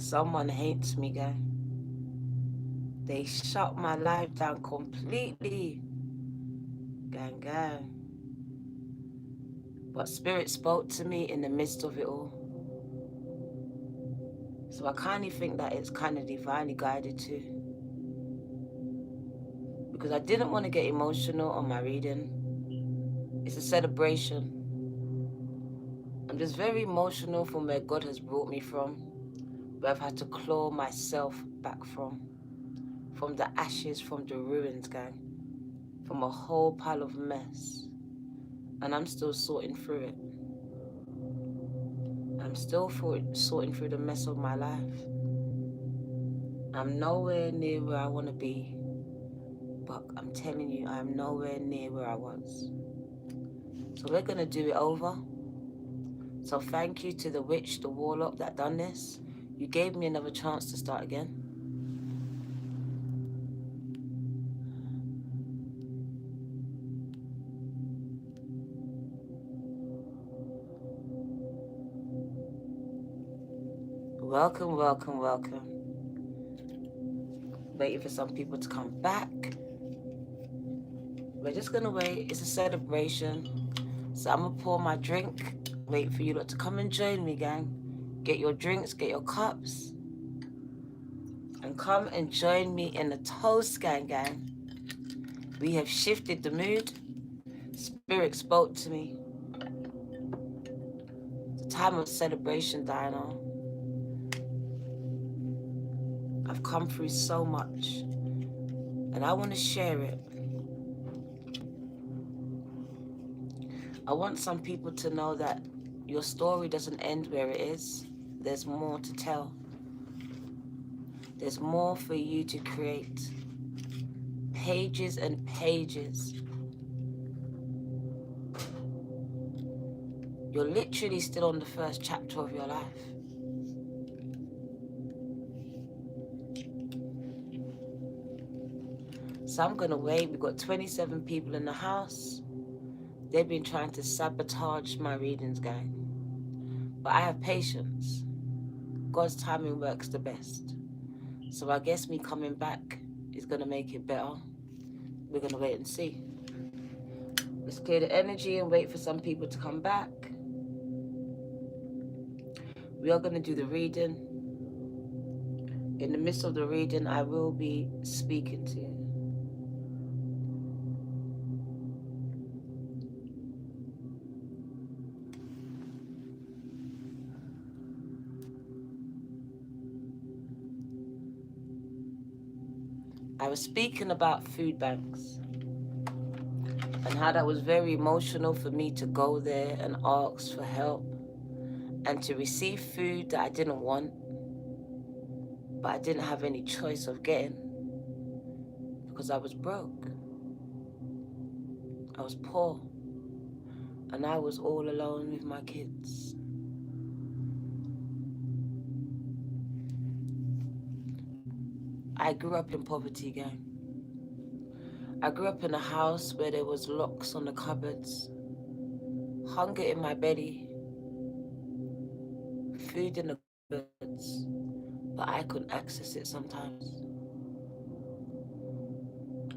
Someone hates me, guy. They shut my life down completely. Gang, gang. But Spirit spoke to me in the midst of it all. So I kind of think that it's kind of divinely guided too. Because I didn't want to get emotional on my reading. It's a celebration. I'm just very emotional from where God has brought me from, where I've had to claw myself back from the ashes, from the ruins, gang, from a whole pile of mess. And I'm still sorting through it. I'm still sorting through the mess of my life. I'm nowhere near where I want to be, but I'm telling you, I'm nowhere near where I was. So we're going to do it over. So thank you to the witch, the warlock that done this. You gave me another chance to start again. Welcome, welcome, welcome. Waiting for some people to come back. We're just gonna wait. It's a celebration. So I'm gonna pour my drink. Wait for you lot to come and join me, gang. Get your drinks, get your cups. And come and join me in the toast, gang. We have shifted the mood. Spirit spoke to me. It's a time of celebration, Diana. I've come through so much. And I want to share it. I want some people to know that your story doesn't end where it is. There's more to tell. There's more for you to create. Pages and pages. You're literally still on the first chapter of your life. So I'm gonna wait. We've got 27 people in the house. They've been trying to sabotage my readings, gang. But I have patience. God's timing works the best. So I guess me coming back is gonna make it better. We're gonna wait and see. Let's clear the energy and wait for some people to come back. We are gonna do the reading. In the midst of the reading, I will be speaking to you. I was speaking about food banks and how that was very emotional for me to go there and ask for help and to receive food that I didn't want, but I didn't have any choice of getting because I was broke. I was poor, and I was all alone with my kids. I grew up in poverty, gang. I grew up in a house where there was locks on the cupboards, hunger in my belly, food in the cupboards, but I couldn't access it sometimes.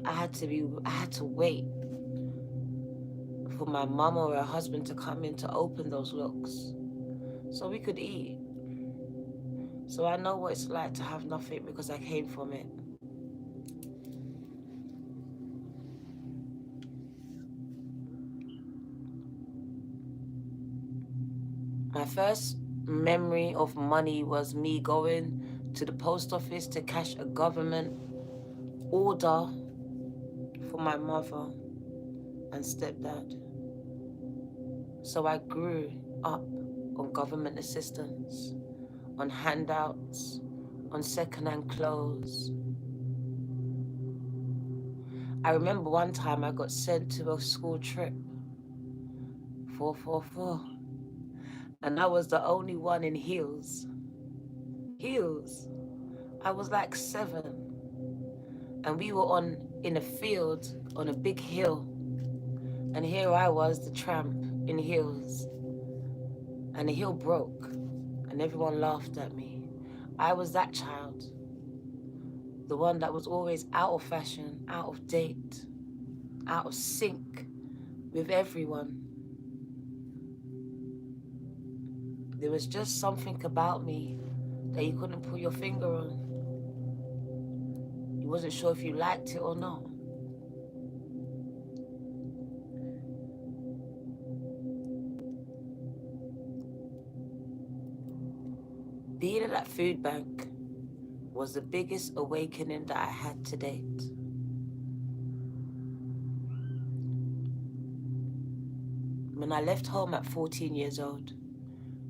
I had to wait for my mum or her husband to come in to open those locks so we could eat. So I know what it's like to have nothing because I came from it. My first memory of money was me going to the post office to cash a government order for my mother and stepdad. So I grew up on government assistance, on handouts, on second-hand clothes. I remember one time I got sent to a school trip, 444, and I was the only one in heels. Heels. I was like 7, and we were in a field on a big hill, and here I was, the tramp in heels, and the hill broke, and everyone laughed at me. I was that child. The one that was always out of fashion, out of date, out of sync with everyone. There was just something about me that you couldn't put your finger on. You wasn't sure if you liked it or not. Being at that food bank was the biggest awakening that I had to date. When I left home at 14 years old,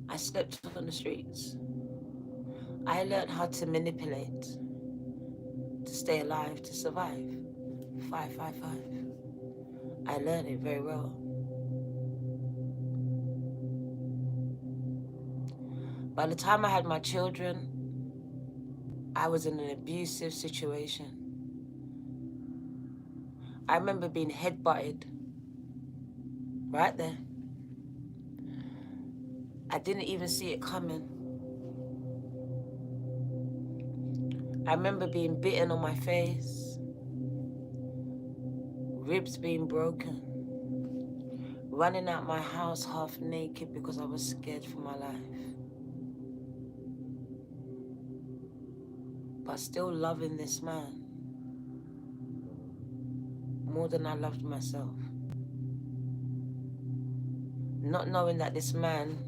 I slept on the streets. I learned how to manipulate, to stay alive, to survive. 555. I learned it very well. By the time I had my children, I was in an abusive situation. I remember being headbutted right there. I didn't even see it coming. I remember being bitten on my face, ribs being broken, running out my house half naked because I was scared for my life. But still loving this man more than I loved myself. Not knowing that this man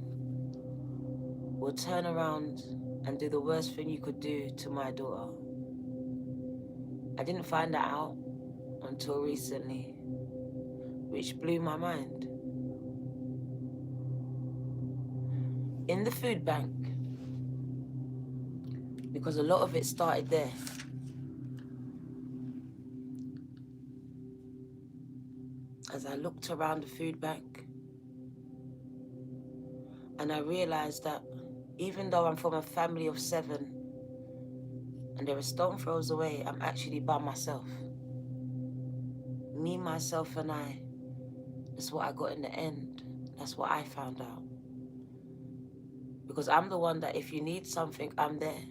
will turn around and do the worst thing you could do to my daughter. I didn't find that out until recently, which blew my mind. In the food bank, because a lot of it started there, as I looked around the food bank, and I realized that even though I'm from a family of 7, and they're a stone throws away, I'm actually by myself. Me, myself, and I. That's what I got in the end. That's what I found out. Because I'm the one that if you need something, I'm there.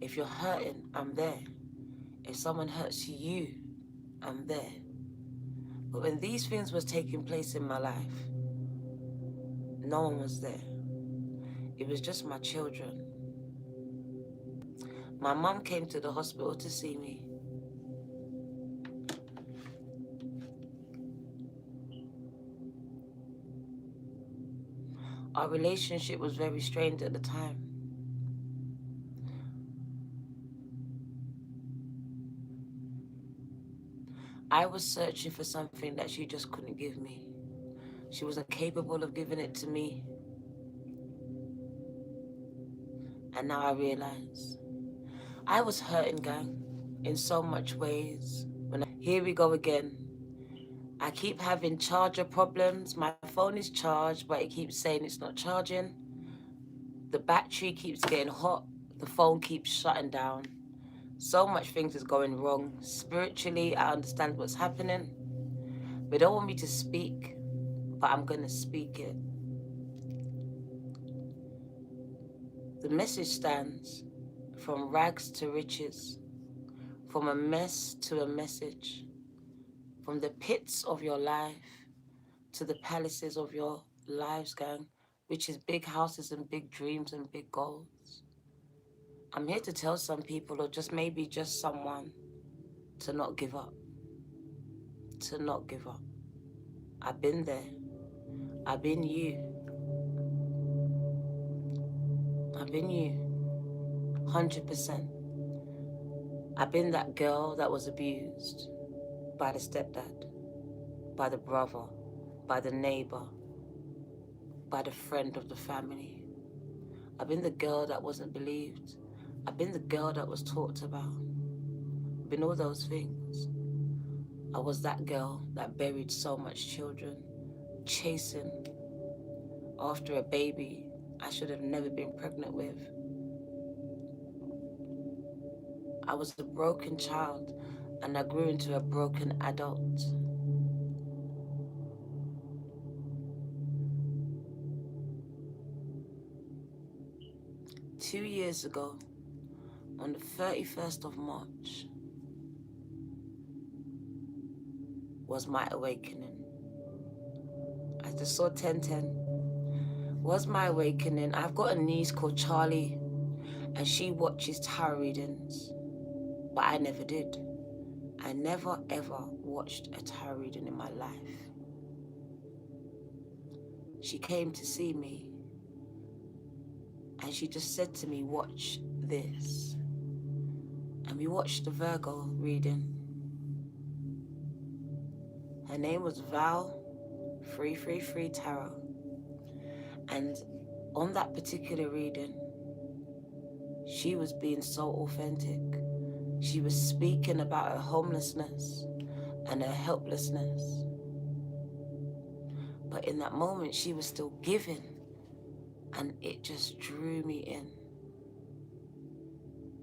If you're hurting, I'm there. If someone hurts you, I'm there. But when these things was taking place in my life, no one was there. It was just my children. My mum came to the hospital to see me. Our relationship was very strained at the time. I was searching for something that she just couldn't give me. She wasn't capable of giving it to me. And now I realize I was hurting, gang, in so much ways. Here we go again. I keep having charger problems. My phone is charged, but it keeps saying it's not charging. The battery keeps getting hot. The phone keeps shutting down. So much things is going wrong. Spiritually, I understand what's happening. They don't want me to speak, but I'm gonna speak it. The message stands from rags to riches, from a mess to a message, from the pits of your life to the palaces of your lives, gang, which is big houses and big dreams and big goals. I'm here to tell some people, or just maybe just someone, to not give up. To not give up. I've been there. I've been you. I've been you. 100%. I've been that girl that was abused by the stepdad, by the brother, by the neighbor, by the friend of the family. I've been the girl that wasn't believed. I've been the girl that was talked about. I've been all those things. I was that girl that buried so much children, chasing after a baby I should have never been pregnant with. I was a broken child, and I grew into a broken adult. 2 years ago, on the 31st of March, was my awakening. I just saw 1010. Was my awakening. I've got a niece called Charlie, and she watches tarot readings, but I never did. I never ever watched a tarot reading in my life. She came to see me, and she just said to me, watch this. And we watched the Virgo reading. Her name was Val 333 Tarot. And on that particular reading, she was being so authentic. She was speaking about her homelessness and her helplessness. But in that moment, she was still giving, and it just drew me in.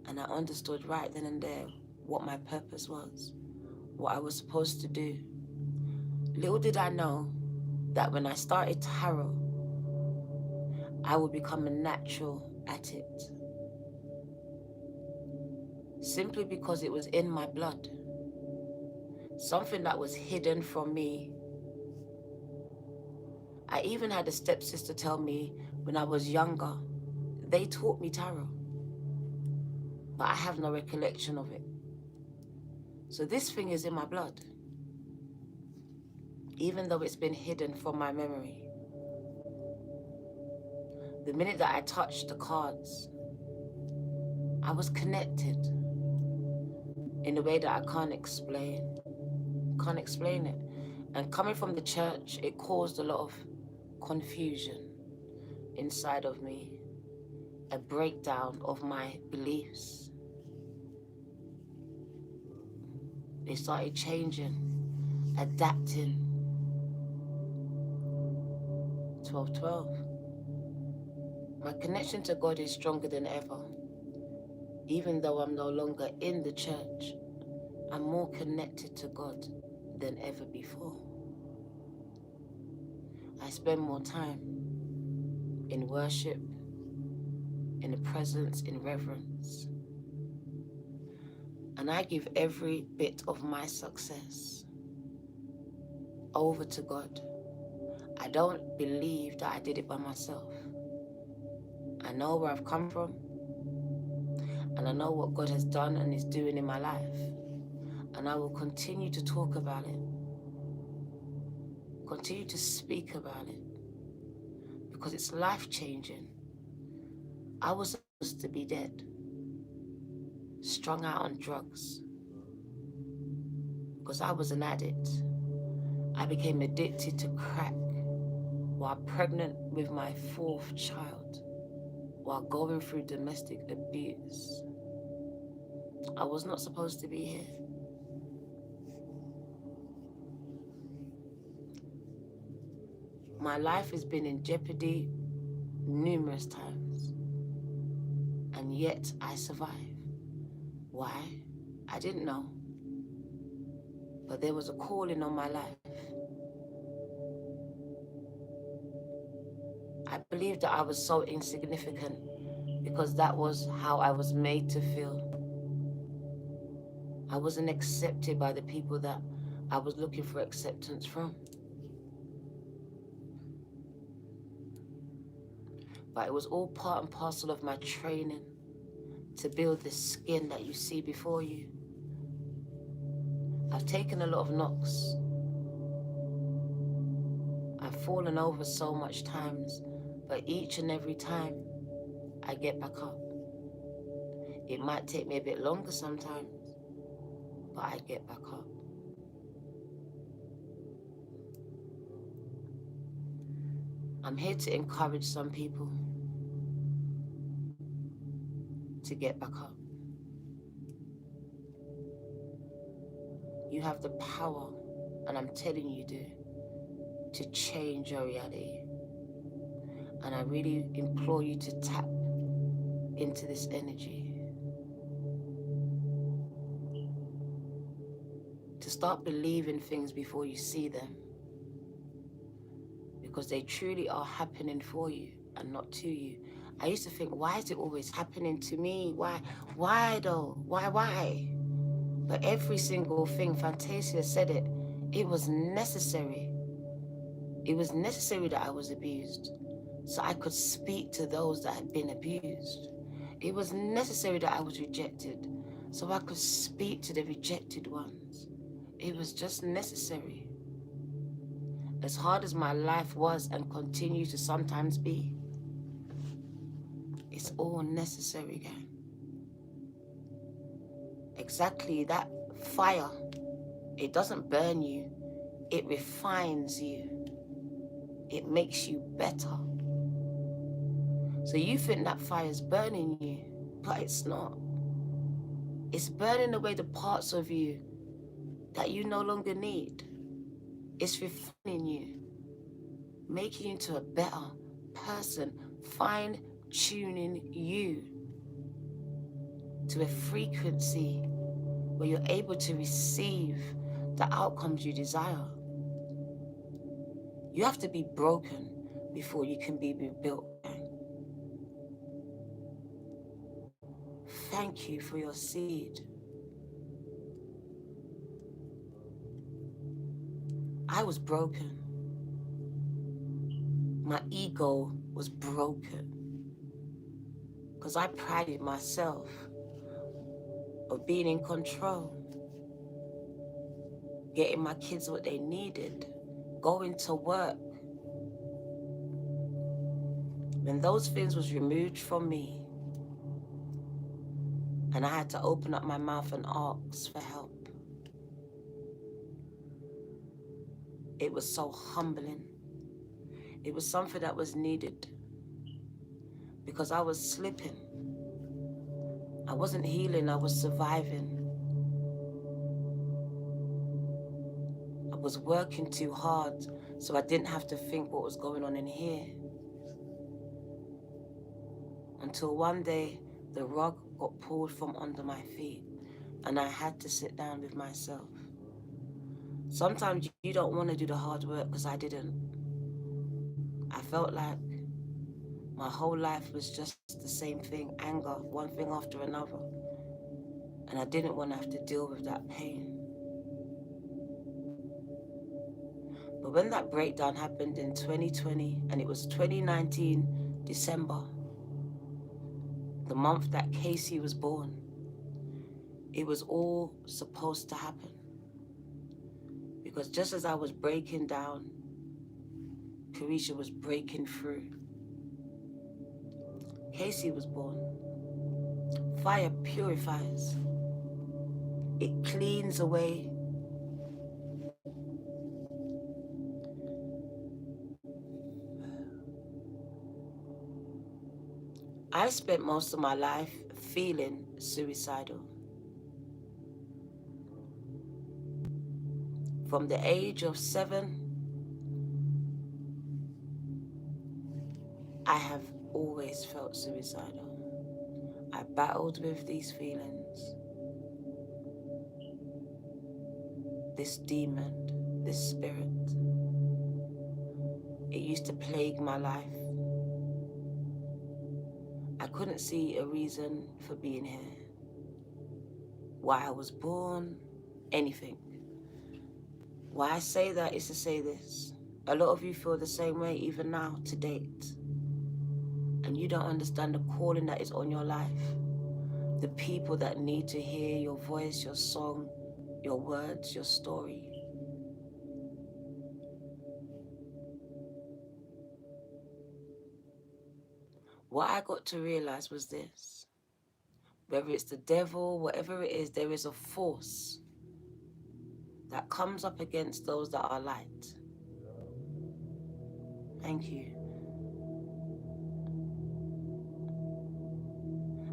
And I understood right then and there what my purpose was, what I was supposed to do. Little did I know that when I started tarot, I would become a natural at it. Simply because it was in my blood. Something that was hidden from me. I even had a stepsister tell me when I was younger, they taught me tarot, but I have no recollection of it. So this thing is in my blood, even though it's been hidden from my memory. The minute that I touched the cards, I was connected in a way that I can't explain. Can't explain it. And coming from the church, it caused a lot of confusion inside of me, a breakdown of my beliefs. They started changing, adapting. 1212. My connection to God is stronger than ever. Even though I'm no longer in the church, I'm more connected to God than ever before. I spend more time in worship, in the presence, in reverence. And I give every bit of my success over to God. I don't believe that I did it by myself. I know where I've come from, and I know what God has done and is doing in my life. And I will continue to talk about it, continue to speak about it, because it's life-changing. I was supposed to be dead, strung out on drugs, because I was an addict. I became addicted to crack while pregnant with my 4th child, while going through domestic abuse. I was not supposed to be here. My life has been in jeopardy numerous times, and yet I survived. Why? I didn't know. But there was a calling on my life. I believed that I was so insignificant because that was how I was made to feel. I wasn't accepted by the people that I was looking for acceptance from. But it was all part and parcel of my training to build the skin that you see before you. I've taken a lot of knocks. I've fallen over so much times, but each and every time I get back up. It might take me a bit longer sometimes, but I get back up. I'm here to encourage some people to get back up. You have the power, and I'm telling you, to change your reality. And I really implore you to tap into this energy. To start believing things before you see them. Because they truly are happening for you and not to you. I used to think, why is it always happening to me? Why though? Why? But every single thing, Fantasia said it, it was necessary. It was necessary that I was abused, so I could speak to those that had been abused. It was necessary that I was rejected, so I could speak to the rejected ones. It was just necessary. As hard as my life was and continues to sometimes be, it's all necessary, gang. Exactly, that fire, it doesn't burn you, it refines you. It makes you better. So you think that fire's burning you, but it's not. It's burning away the parts of you that you no longer need. It's refining you, making you into a better person, fine-tuning you to a frequency where you're able to receive the outcomes you desire. You have to be broken before you can be rebuilt. Thank you for your seed. I was broken. My ego was broken because I prided myself of being in control, getting my kids what they needed, going to work. When those things was removed from me and I had to open up my mouth and ask for help, it was so humbling. It was something that was needed because I was slipping. I wasn't healing, I was surviving. I was working too hard, so I didn't have to think what was going on in here. Until one day, the rug got pulled from under my feet, and I had to sit down with myself. Sometimes you don't want to do the hard work, because I didn't. I felt like my whole life was just the same thing, anger, one thing after another. And I didn't want to have to deal with that pain. But when that breakdown happened in 2020, and it was 2019, December, the month that Casey was born, it was all supposed to happen. Because just as I was breaking down, Carisha was breaking through. Casey was born. Fire purifies. It cleans away. I spent most of my life feeling suicidal. From the age of 7, I have always felt suicidal. I battled with these feelings. This demon, this spirit. It used to plague my life. I couldn't see a reason for being here. Why I was born, anything. Why I say that is to say this. A lot of you feel the same way even now, to date. And you don't understand the calling that is on your life. The people that need to hear your voice, your song, your words, your story. What I got to realize was this. Whether it's the devil, whatever it is, there is a force that comes up against those that are light. Thank you.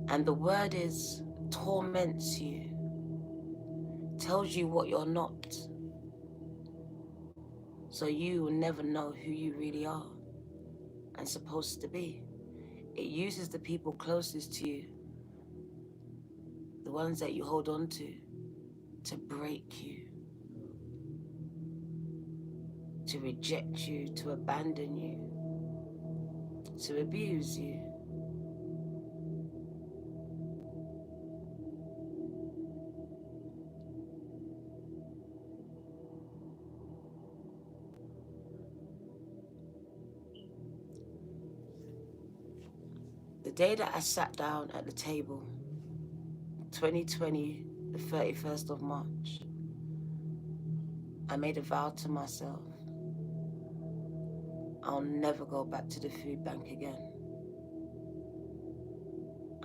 And the word is torments you, tells you what you're not, so you will never know who you really are and supposed to be. It uses the people closest to you, the ones that you hold on to break you, to reject you, to abandon you, to abuse you. day that I sat down at the table, 2020, the 31st of March, I made a vow to myself. I'll never go back to the food bank again.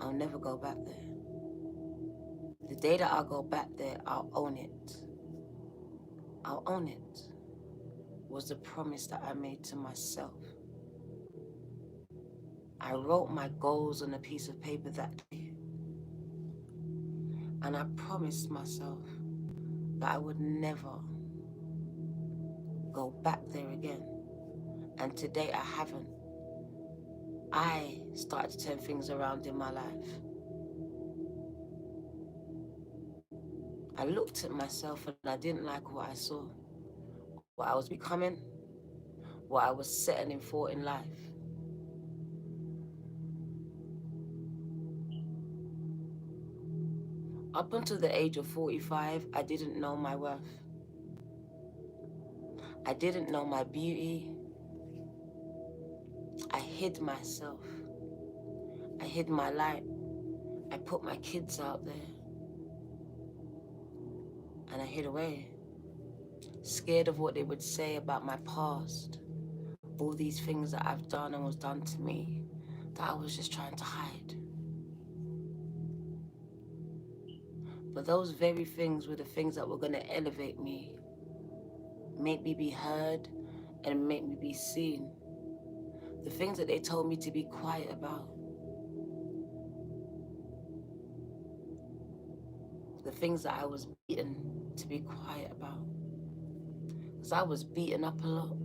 I'll never go back there. The day that I go back there, I'll own it. I'll own it, was the promise that I made to myself. I wrote my goals on a piece of paper that day. And I promised myself that I would never go back there again. And today I haven't. I started to turn things around in my life. I looked at myself and I didn't like what I saw, what I was becoming, what I was settling for in life. Up until the age of 45, I didn't know my worth. I didn't know my beauty. I hid myself. I hid my light. I put my kids out there. And I hid away. Scared of what they would say about my past. All these things that I've done and was done to me that I was just trying to hide. But those very things were the things that were going to elevate me, make me be heard, and make me be seen. The things that they told me to be quiet about. The things that I was beaten to be quiet about. Because I was beaten up a lot.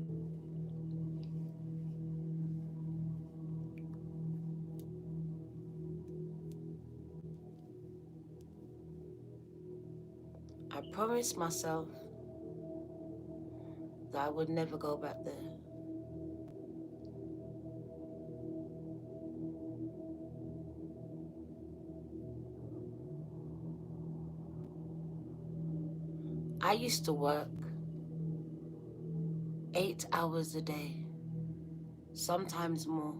I promised myself that I would never go back there. I used to work 8 hours a day, sometimes more,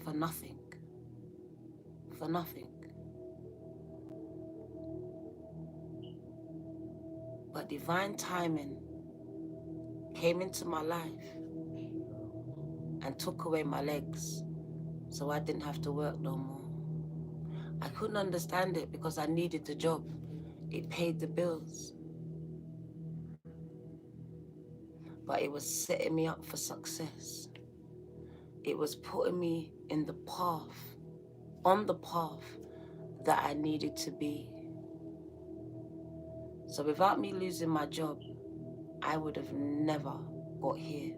for nothing. For nothing. But divine timing came into my life and took away my legs, so I didn't have to work no more. I couldn't understand it because I needed the job. It paid the bills. But it was setting me up for success. It was putting me in the path, on the path that I needed to be. So without me losing my job, I would have never got here.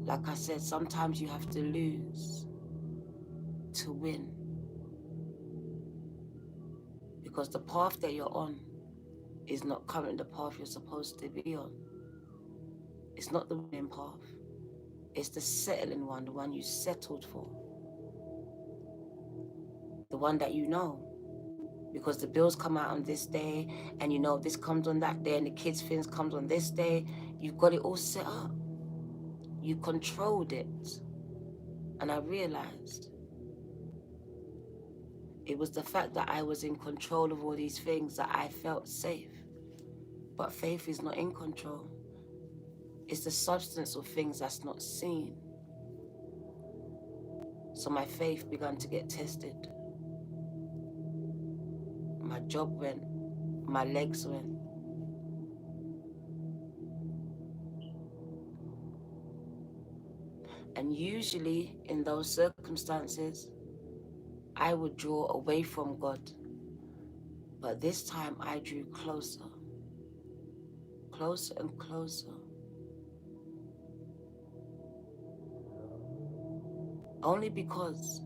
Like I said, sometimes you have to lose to win. Because the path that you're on is not currently the path you're supposed to be on. It's not the winning path. It's the settling one, the one you settled for. The one that you know. Because the bills come out on this day, and you know this comes on that day, and the kids' things comes on this day. You've got it all set up. You controlled it. And I realized it was the fact that I was in control of all these things that I felt safe. But faith is not in control. It's the substance of things that's not seen. So my faith began to get tested. My job went, my legs went. And usually in those circumstances, I would draw away from God. But this time I drew closer, closer and closer. Only because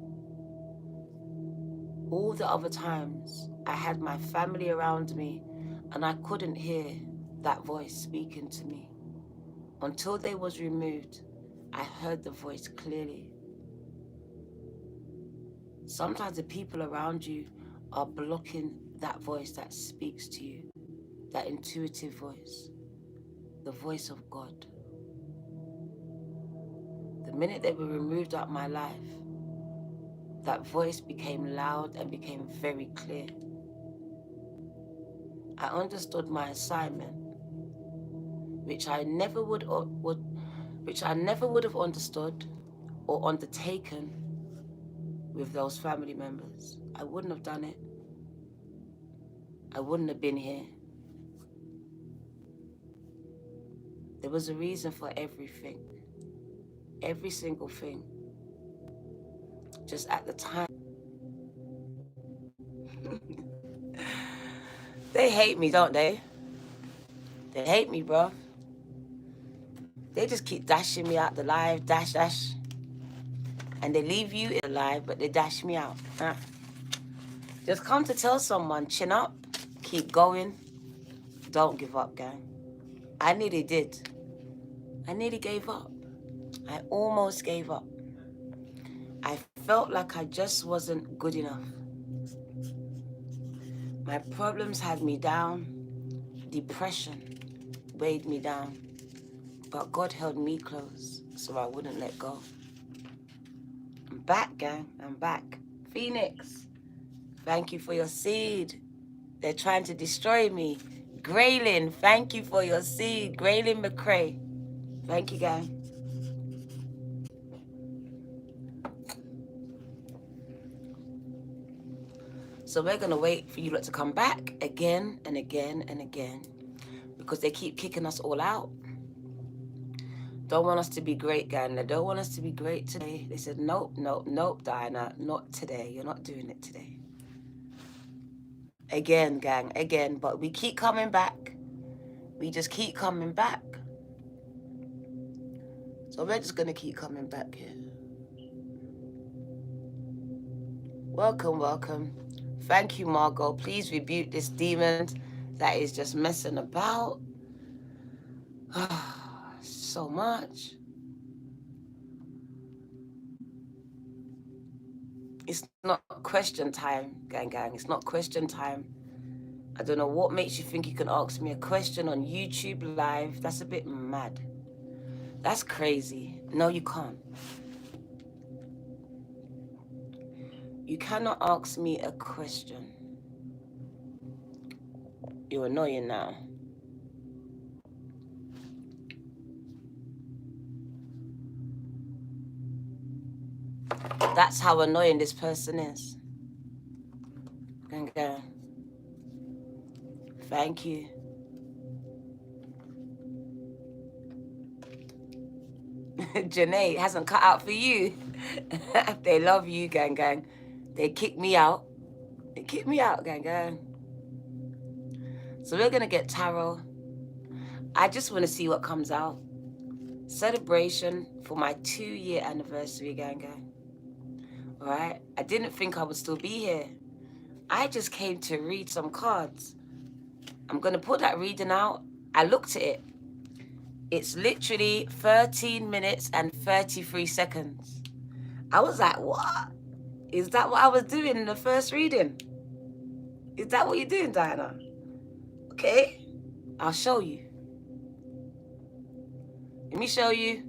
all the other times I had my family around me and I couldn't hear that voice speaking to me. Until they was removed, I heard the voice clearly. Sometimes the people around you are blocking that voice that speaks to you, that intuitive voice, the voice of God. The minute they were removed out of my life, that voice became loud and became very clear. I understood my assignment, which I never would have understood or undertaken with those family members. I wouldn't have done it. I wouldn't have been here. There was a reason for everything. Every single thing. Just at the time. They hate me, don't they? They hate me, bro. They just keep dashing me out the live, dash. And they leave you in the live, but they dash me out. Huh? Just come to tell someone, chin up, keep going, don't give up, gang. I nearly did. I nearly gave up. I almost gave up. I felt like I just wasn't good enough. My problems had me down. Depression weighed me down. But God held me close, so I wouldn't let go. I'm back, gang. I'm back. Phoenix, thank you for your seed. They're trying to destroy me. Graylin, thank you for your seed. Graylin McCrae. Thank you, gang. So we're going to wait for you lot to come back again and again and again, because they keep kicking us all out. Don't want us to be great, gang. They don't want us to be great today. They said, nope, Diana, not today. You're not doing it today. Again, gang, again. But we keep coming back. We just keep coming back. So we're just going to keep coming back here. Welcome, welcome. Thank you, Margot. Please rebuke this demon that is just messing about. So much. It's not question time, gang. It's not question time. I don't know what makes you think you can ask me a question on YouTube Live. That's a bit mad. That's crazy. No, you can't. You cannot ask me a question. You're annoying now. That's how annoying this person is. Okay. Thank you. Janae, hasn't cut out for you. They love you, gang. They kick me out. They kick me out, gang. So we're going to get tarot. I just want to see what comes out. Celebration for my 2-year anniversary, gang. All right? I didn't think I would still be here. I just came to read some cards. I'm going to put that reading out. I looked at it. It's literally 13 minutes and 33 seconds. I was like, what? Is that what I was doing in the first reading? Is that what you're doing, Diana? Okay, I'll show you. Let me show you.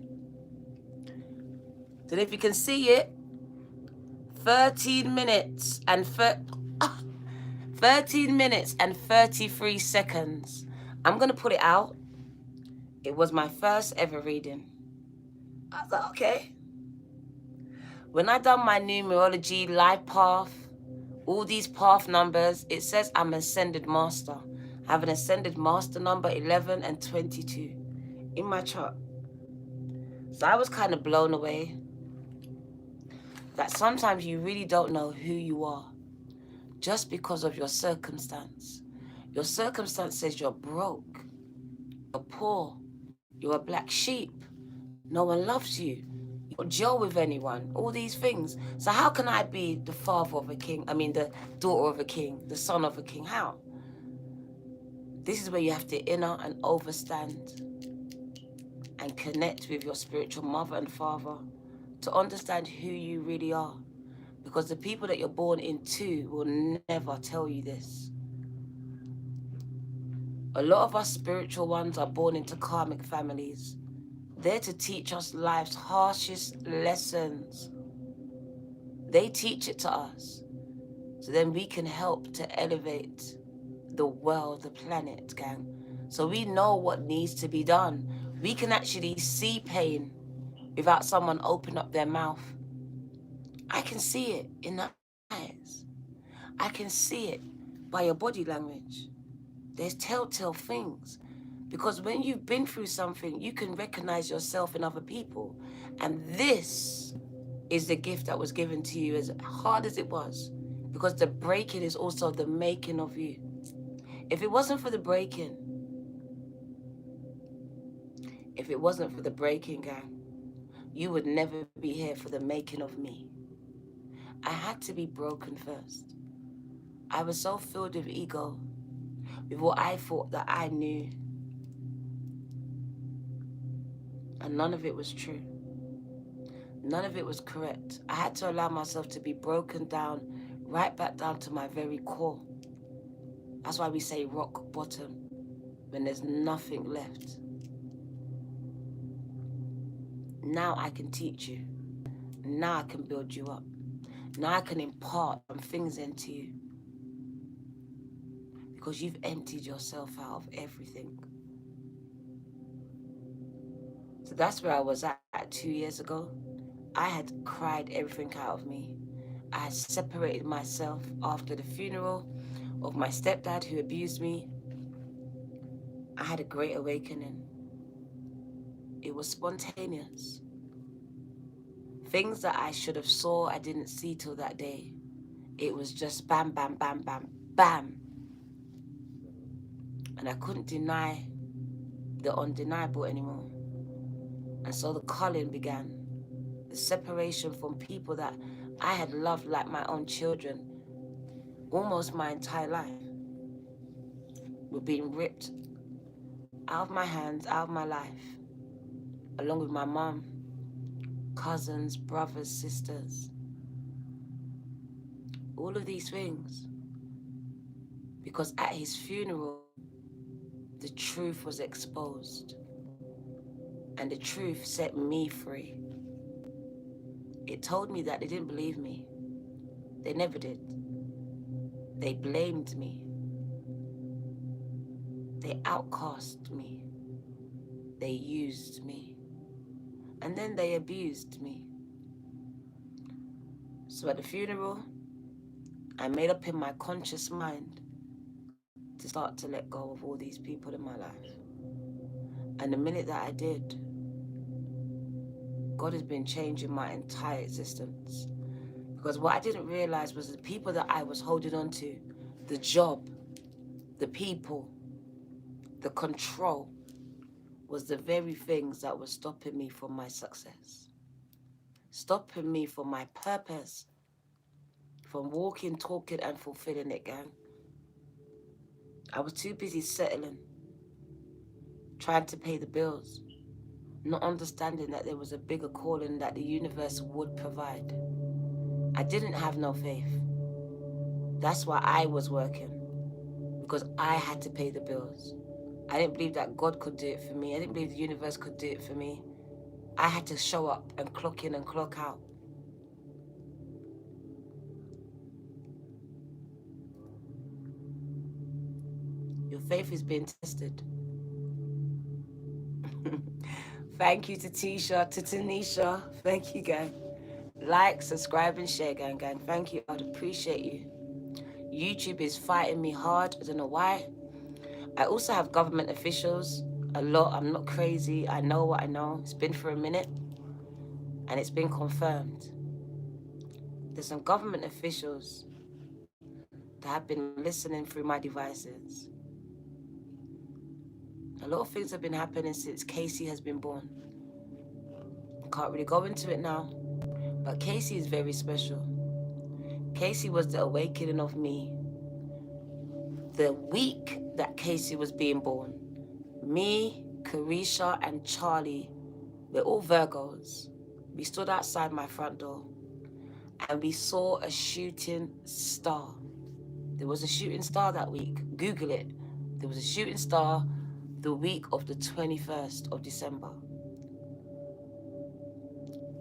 Then if you can see it, 13 minutes and 13 minutes and 33 seconds. I'm going to put it out. It was my first ever reading. I was like, okay. When I done my numerology, life path, all these path numbers, it says I'm ascended master. I have an ascended master number 11 and 22 in my chart. So I was kind of blown away that sometimes you really don't know who you are just because of your circumstance. Your circumstance says you're broke, you're poor, you're a black sheep, no one loves you, you don't gel with anyone, all these things. So how can I be the father of a king? I mean, the daughter of a king, the son of a king? How? This is where you have to inner and overstand and connect with your spiritual mother and father to understand who you really are. Because the people that you're born into will never tell you this. A lot of us spiritual ones are born into karmic families. There to teach us life's harshest lessons. They teach it to us, so then we can help to elevate the world, the planet, gang. So we know what needs to be done. We can actually see pain without someone opening up their mouth. I can see it in the eyes. I can see it by your body language. There's telltale things. Because when you've been through something, you can recognize yourself in other people. And this is the gift that was given to you, as hard as it was. Because the breaking is also the making of you. If it wasn't for the breaking, gang, you would never be here for the making of me. I had to be broken first. I was so filled with ego, with what I thought that I knew. And none of it was true. None of it was correct. I had to allow myself to be broken down, right back down to my very core. That's why we say rock bottom, when there's nothing left. Now I can teach you. Now I can build you up. Now I can impart some things into you. Because you've emptied yourself out of everything. So that's where I was at 2 years ago. I had cried everything out of me. I had separated myself after the funeral of my stepdad who abused me. I had a great awakening. It was spontaneous. Things that I should have saw, I didn't see till that day. It was just bam, bam, bam, bam, bam. And I couldn't deny the undeniable anymore. And so the culling began. The separation from people that I had loved like my own children almost my entire life were being ripped out of my hands, out of my life, along with my mom, cousins, brothers, sisters. All of these things. Because at his funeral, the truth was exposed. And the truth set me free. It told me that they didn't believe me. They never did. They blamed me. They outcast me. They used me. And then they abused me. So at the funeral, I made up in my conscious mind to start to let go of all these people in my life. And the minute that I did, God has been changing my entire existence. Because what I didn't realize was the people that I was holding on to, the job, the people, the control, was the very things that were stopping me from my success. Stopping me from my purpose, from walking, talking, and fulfilling it, gang. I was too busy settling, trying to pay the bills, not understanding that there was a bigger calling that the universe would provide. I didn't have no faith. That's why I was working, because I had to pay the bills. I didn't believe that God could do it for me. I didn't believe the universe could do it for me. I had to show up and clock in and clock out. Your faith is being tested. Thank you to Tisha, to Tanisha. Thank you, gang. Like, subscribe, and share, gang. Thank you. I'd appreciate you. YouTube is fighting me hard. I don't know why. I also have government officials. A lot. I'm not crazy. I know what I know. It's been for a minute. And it's been confirmed. There's some government officials that have been listening through my devices. A lot of things have been happening since Casey has been born. I can't really go into it now, but Casey is very special. Casey was the awakening of me. The week that Casey was being born, me, Carisha, and Charlie, we're all Virgos. We stood outside my front door and we saw a shooting star. There was a shooting star that week. Google it. There was a shooting star the week of the 21st of December.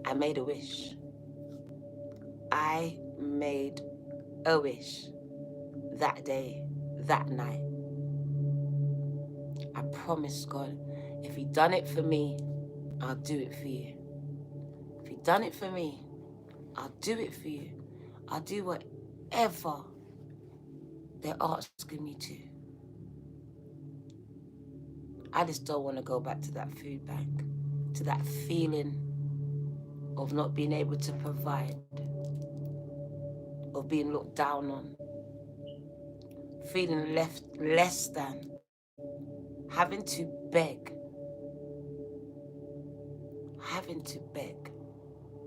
I made a wish. I made a wish that day, that night. I promised God, if He done it for me, I'll do it for you. If He done it for me, I'll do it for you. I'll do whatever they're asking me to. I just don't want to go back to that food bank, to that feeling of not being able to provide, of being looked down on, feeling left less than, having to beg,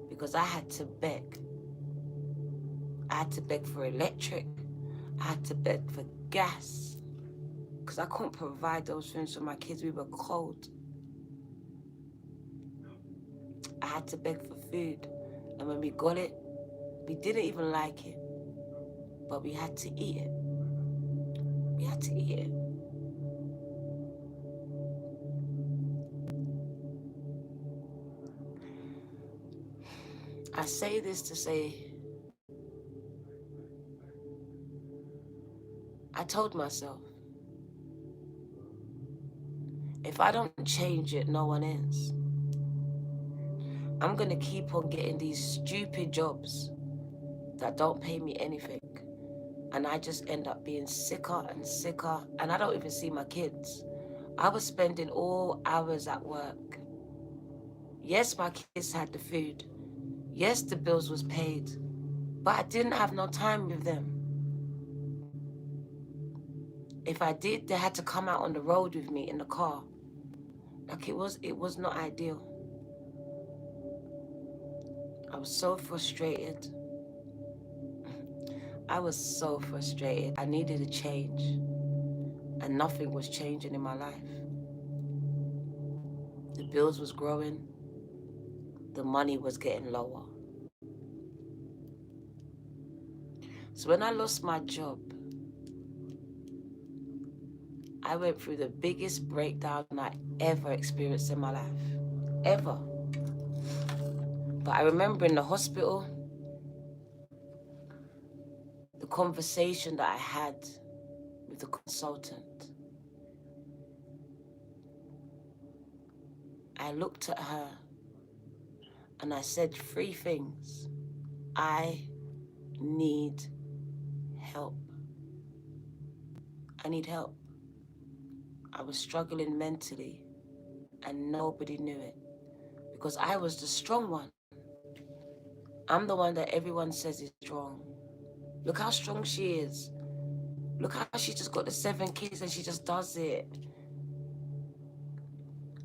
because I had to beg. I had to beg for electric. I had to beg for gas, because I couldn't provide those things for my kids. We were cold. I had to beg for food, and when we got it, we didn't even like it, but we had to eat it. We had to eat it. I say this to say, I told myself, if I don't change it, no one is. I'm going to keep on getting these stupid jobs that don't pay me anything. And I just end up being sicker and sicker. And I don't even see my kids. I was spending all hours at work. Yes, my kids had the food. Yes, the bills was paid. But I didn't have no time with them. If I did, they had to come out on the road with me in the car. Like it was not ideal. I was so frustrated. I was so frustrated. I needed a change. And nothing was changing in my life. The bills was growing. The money was getting lower. So when I lost my job, I went through the biggest breakdown I ever experienced in my life. Ever. But I remember in the hospital, the conversation that I had with the consultant. I looked at her and I said 3 things. I need help. I need help. I was struggling mentally and nobody knew it because I was the strong one. I'm the one that everyone says is strong. Look how strong she is. Look how she just got the 7 kids and she just does it.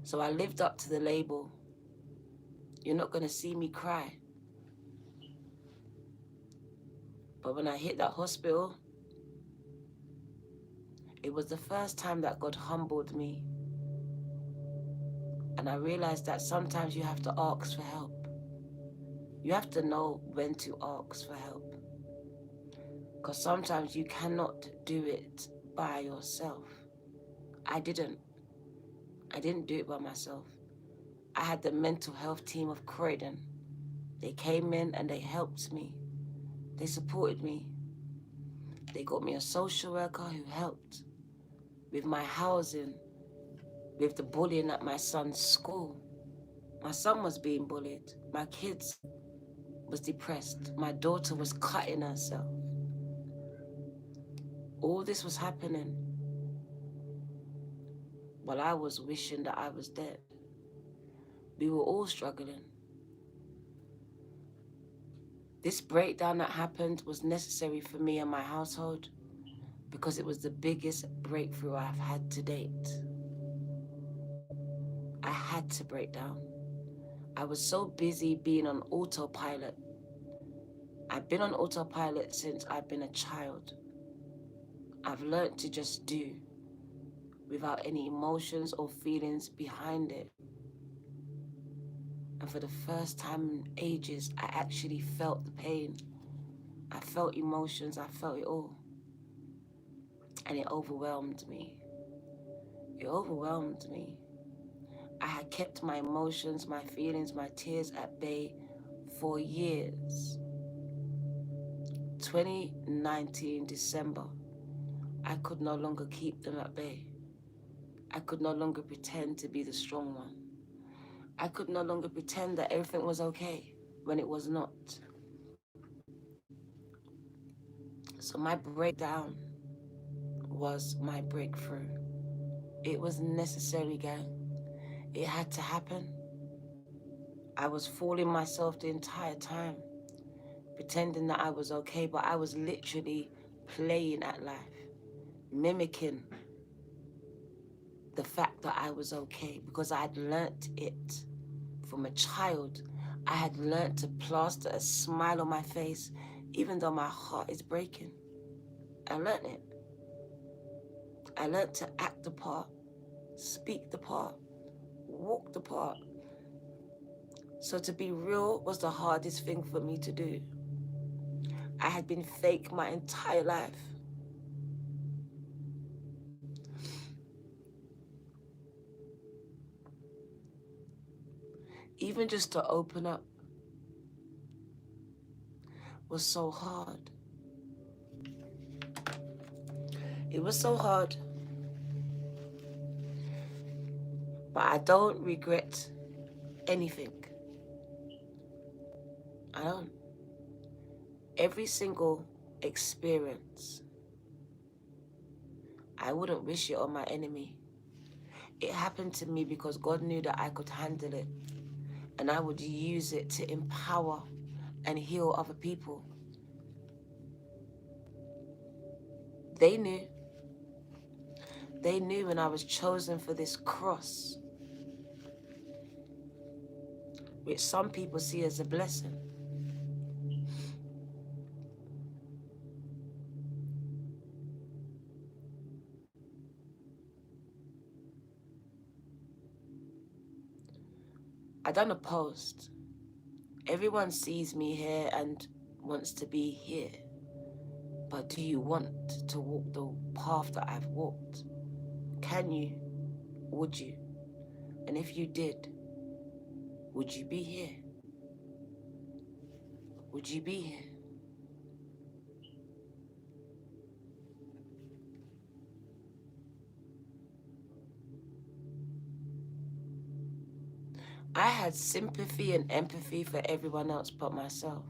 So I lived up to the label. You're not going to see me cry. But when I hit that hospital, it was the first time that God humbled me. And I realized that sometimes you have to ask for help. You have to know when to ask for help. Because sometimes you cannot do it by yourself. I didn't do it by myself. I had the mental health team of Croydon. They came in and they helped me. They supported me. They got me a social worker who helped with my housing, with the bullying at my son's school. My son was being bullied. My kids was depressed. My daughter was cutting herself. All this was happening while I was wishing that I was dead. We were all struggling. This breakdown that happened was necessary for me and my household because it was the biggest breakthrough I've had to date. I had to break down. I was so busy being on autopilot. I've been on autopilot since I've been a child. I've learned to just do without any emotions or feelings behind it. And for the first time in ages, I actually felt the pain. I felt emotions, I felt it all. And it overwhelmed me. It overwhelmed me. I had kept my emotions, my feelings, my tears at bay for years. 2019 December, I could no longer keep them at bay. I could no longer pretend to be the strong one. I could no longer pretend that everything was okay when it was not. So my breakdown was my breakthrough. It was necessary, gang. It had to happen. I was fooling myself the entire time, pretending that I was okay, but I was literally playing at life, mimicking the fact that I was okay because I had learnt it from a child. I had learnt to plaster a smile on my face even though my heart is breaking. I learnt it. I learnt to act the part, speak the part, walk the part. So to be real was the hardest thing for me to do. I had been fake my entire life. Even just to open up was so hard. It was so hard. But I don't regret anything. I don't. Every single experience, I wouldn't wish it on my enemy. It happened to me because God knew that I could handle it, and I would use it to empower and heal other people. They knew. They knew when I was chosen for this cross, which some people see as a blessing. I done a post. Everyone sees me here and wants to be here. But do you want to walk the path that I've walked? Can you? Would you? And if you did, would you be here? Would you be here? I had sympathy and empathy for everyone else but myself.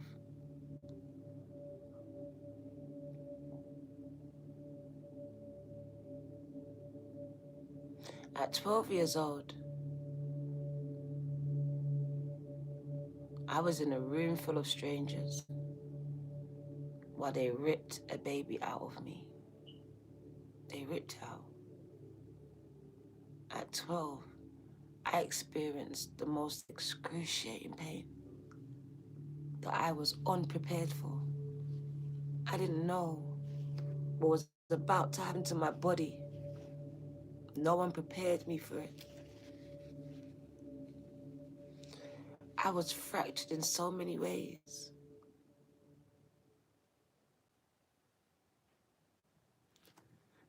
At 12 years old, I was in a room full of strangers while they ripped a baby out of me. They ripped out. At 12, I experienced the most excruciating pain that I was unprepared for. I didn't know what was about to happen to my body. No one prepared me for it. I was fractured in so many ways.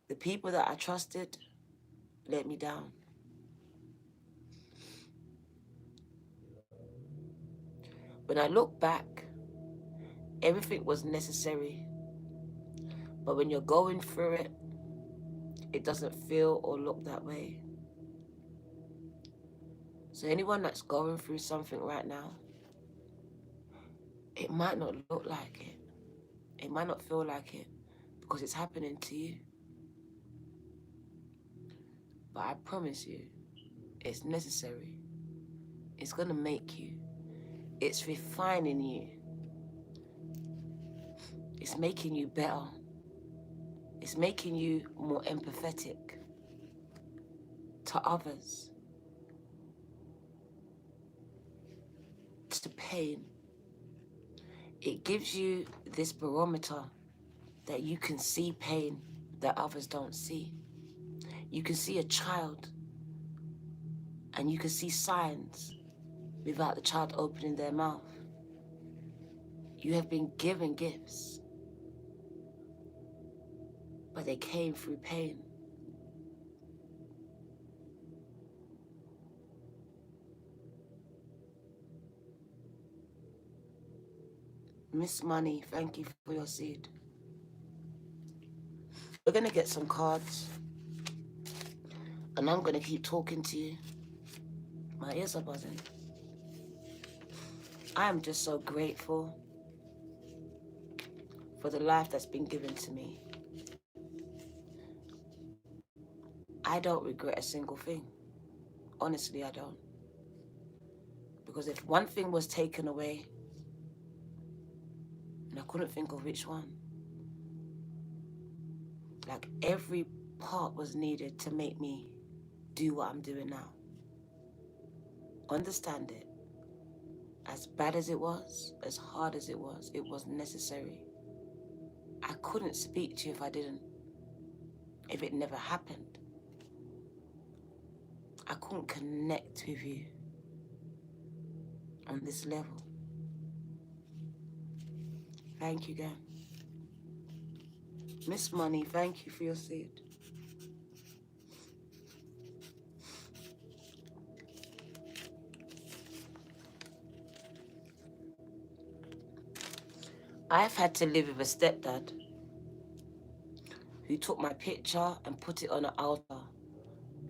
The people that I trusted let me down. When I look back, everything was necessary. But when you're going through it, it doesn't feel or look that way. So anyone that's going through something right now, it might not look like it. It might not feel like it because it's happening to you. But I promise you, it's necessary. It's gonna make you. It's refining you. It's making you better. It's making you more empathetic to others, to pain. It gives you this barometer that you can see pain that others don't see. You can see a child and you can see signs without the child opening their mouth. You have been given gifts, but they came through pain. Miss Money, thank you for your seed. We're going to get some cards, and I'm going to keep talking to you. My ears are buzzing. I am just so grateful for the life that's been given to me. I don't regret a single thing. Honestly, I don't. Because if one thing was taken away, and I couldn't think of which one, like every part was needed to make me do what I'm doing now. Understand it. As bad as it was, as hard as it was necessary. I couldn't speak to you if I didn't. If it never happened. I couldn't connect with you on this level. Thank you again. Miss Money, thank you for your seed. I've had to live with a stepdad who took my picture and put it on an altar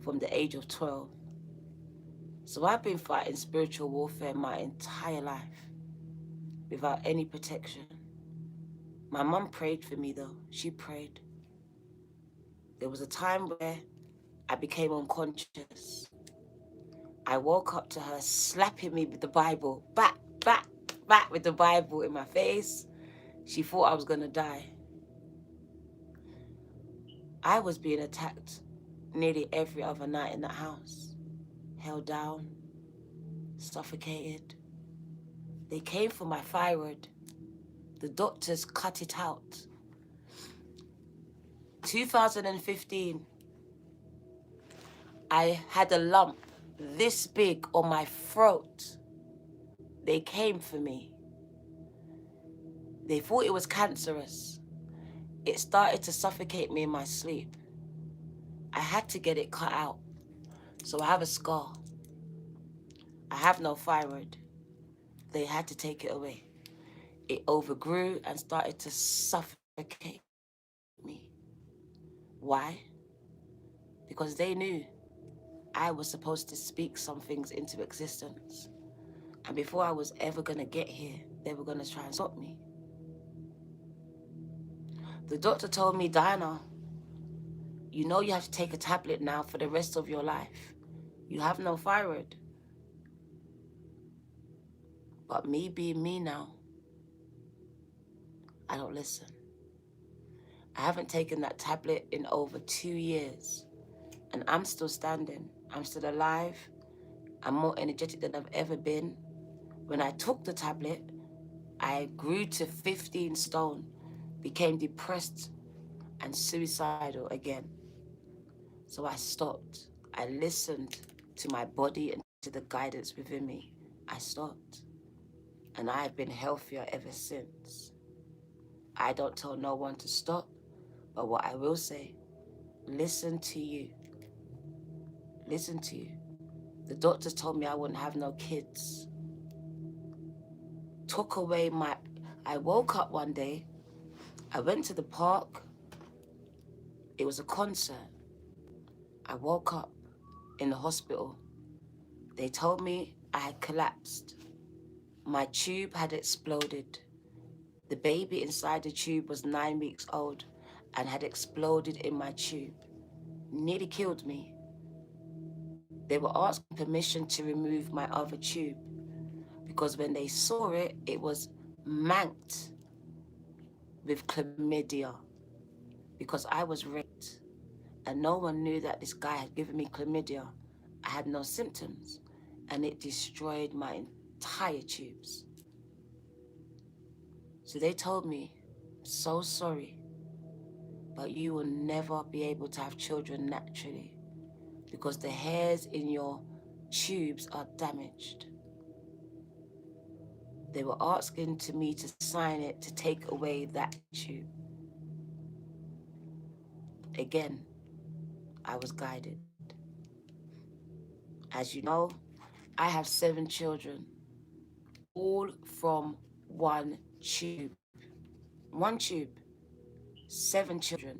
from the age of 12. So I've been fighting spiritual warfare my entire life without any protection. My mum prayed for me though. She prayed. There was a time where I became unconscious. I woke up to her slapping me with the Bible. Back with the Bible in my face. She thought I was going to die. I was being attacked nearly every other night in that house. Held down, suffocated. They came for my thyroid. The doctors cut it out. 2015, I had a lump this big on my throat. They came for me. They thought it was cancerous. It started to suffocate me in my sleep. I had to get it cut out. So I have a scar. I have no thyroid. They had to take it away. It overgrew and started to suffocate me. Why? Because they knew I was supposed to speak some things into existence. And before I was ever going to get here, they were going to try and stop me. The doctor told me, Diana, you know you have to take a tablet now for the rest of your life. You have no thyroid. But me being me now, I don't listen. I haven't taken that tablet in over 2 years. And I'm still standing. I'm still alive. I'm more energetic than I've ever been. When I took the tablet, I grew to 15 stone, became depressed and suicidal again. So I stopped. I listened to my body and to the guidance within me. I stopped. And I've been healthier ever since. I don't tell no one to stop, but what I will say, listen to you. Listen to you. The doctors told me I wouldn't have no kids. Took away I woke up one day, I went to the park. It was a concert. I woke up in the hospital. They told me I had collapsed. My tube had exploded. The baby inside the tube was 9 weeks old and had exploded in my tube. Nearly killed me. They were asking permission to remove my other tube because when they saw it, it was manked with chlamydia because I was raped and no one knew that this guy had given me chlamydia. I had no symptoms and it destroyed my entire tubes. So they told me, so sorry, but you will never be able to have children naturally because the hairs in your tubes are damaged. They were asking to me to sign it to take away that tube. Again, I was guided. As you know, I have 7 children, all from one tube. 1 tube. 7 children,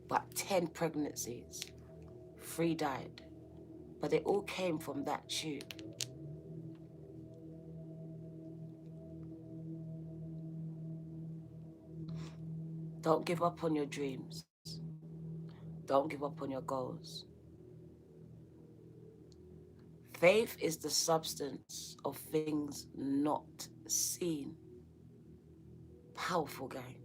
but 10 pregnancies. 3 died. But they all came from that tube. Don't give up on your dreams. Don't give up on your goals. Faith is the substance of things not seen. Powerful, gang.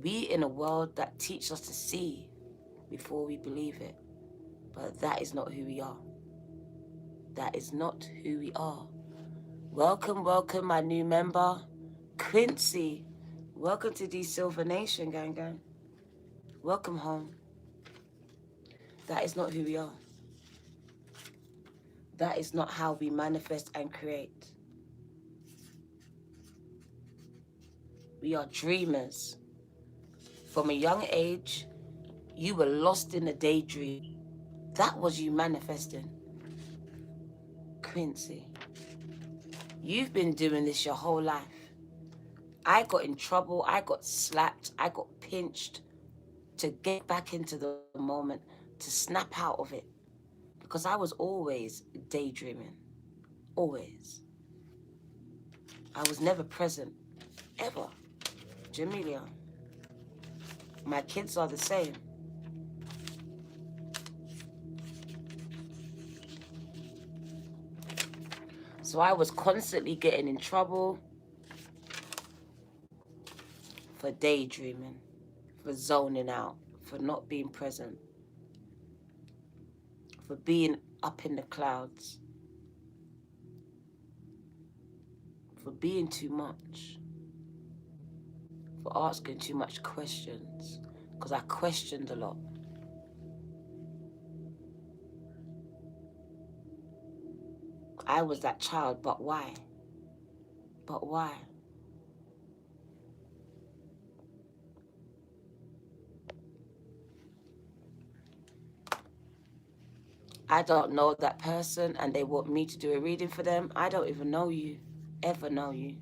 We in a world that teaches us to see before we believe it. But that is not who we are. That is not who we are. Welcome, welcome, my new member, Quincy. Welcome to the Silver Nation, gang, gang. Welcome home. That is not who we are. That is not how we manifest and create. We are dreamers. From a young age, you were lost in a daydream. That was you manifesting. Quincy, you've been doing this your whole life. I got in trouble, I got slapped, I got pinched to get back into the moment, to snap out of it. Because I was always daydreaming. Always. I was never present. Ever. Jamelia. My kids are the same. So I was constantly getting in trouble for daydreaming, for zoning out, for not being present, for being up in the clouds, for being too much, for asking too much questions, because I questioned a lot. I was that child, but why? But why? I don't know that person and they want me to do a reading for them. I don't even know you, ever know you.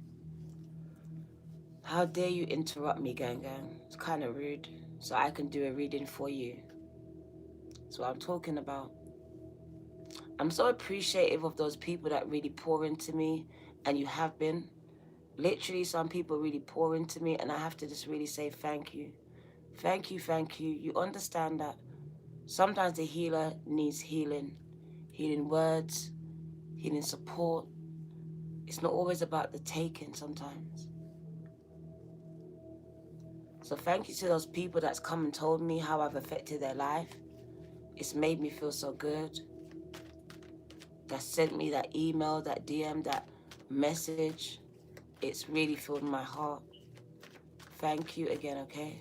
How dare you interrupt me, gang gang? It's kind of rude. So I can do a reading for you. That's what I'm talking about. I'm so appreciative of those people that really pour into me, and you have been. Literally, some people really pour into me, and I have to just really say thank you. Thank you, thank you. You understand that sometimes the healer needs healing. Healing words, healing support. It's not always about the taking sometimes. So thank you to those people that's come and told me how I've affected their life. It's made me feel so good. That sent me that email, that DM, that message. It's really filled my heart. Thank you again, okay?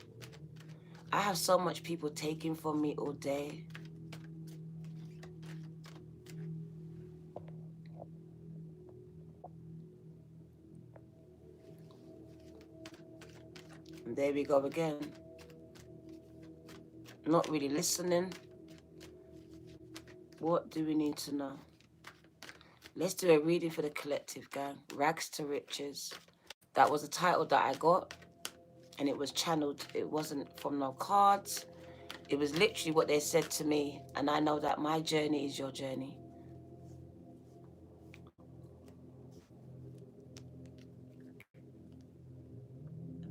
I have so much people taking from me all day. And there we go again. Not really listening. What do we need to know? Let's do a reading for the collective, gang. Rags to Riches. That was a title that I got, and it was channeled. It wasn't from no cards. It was literally what they said to me, and I know that my journey is your journey.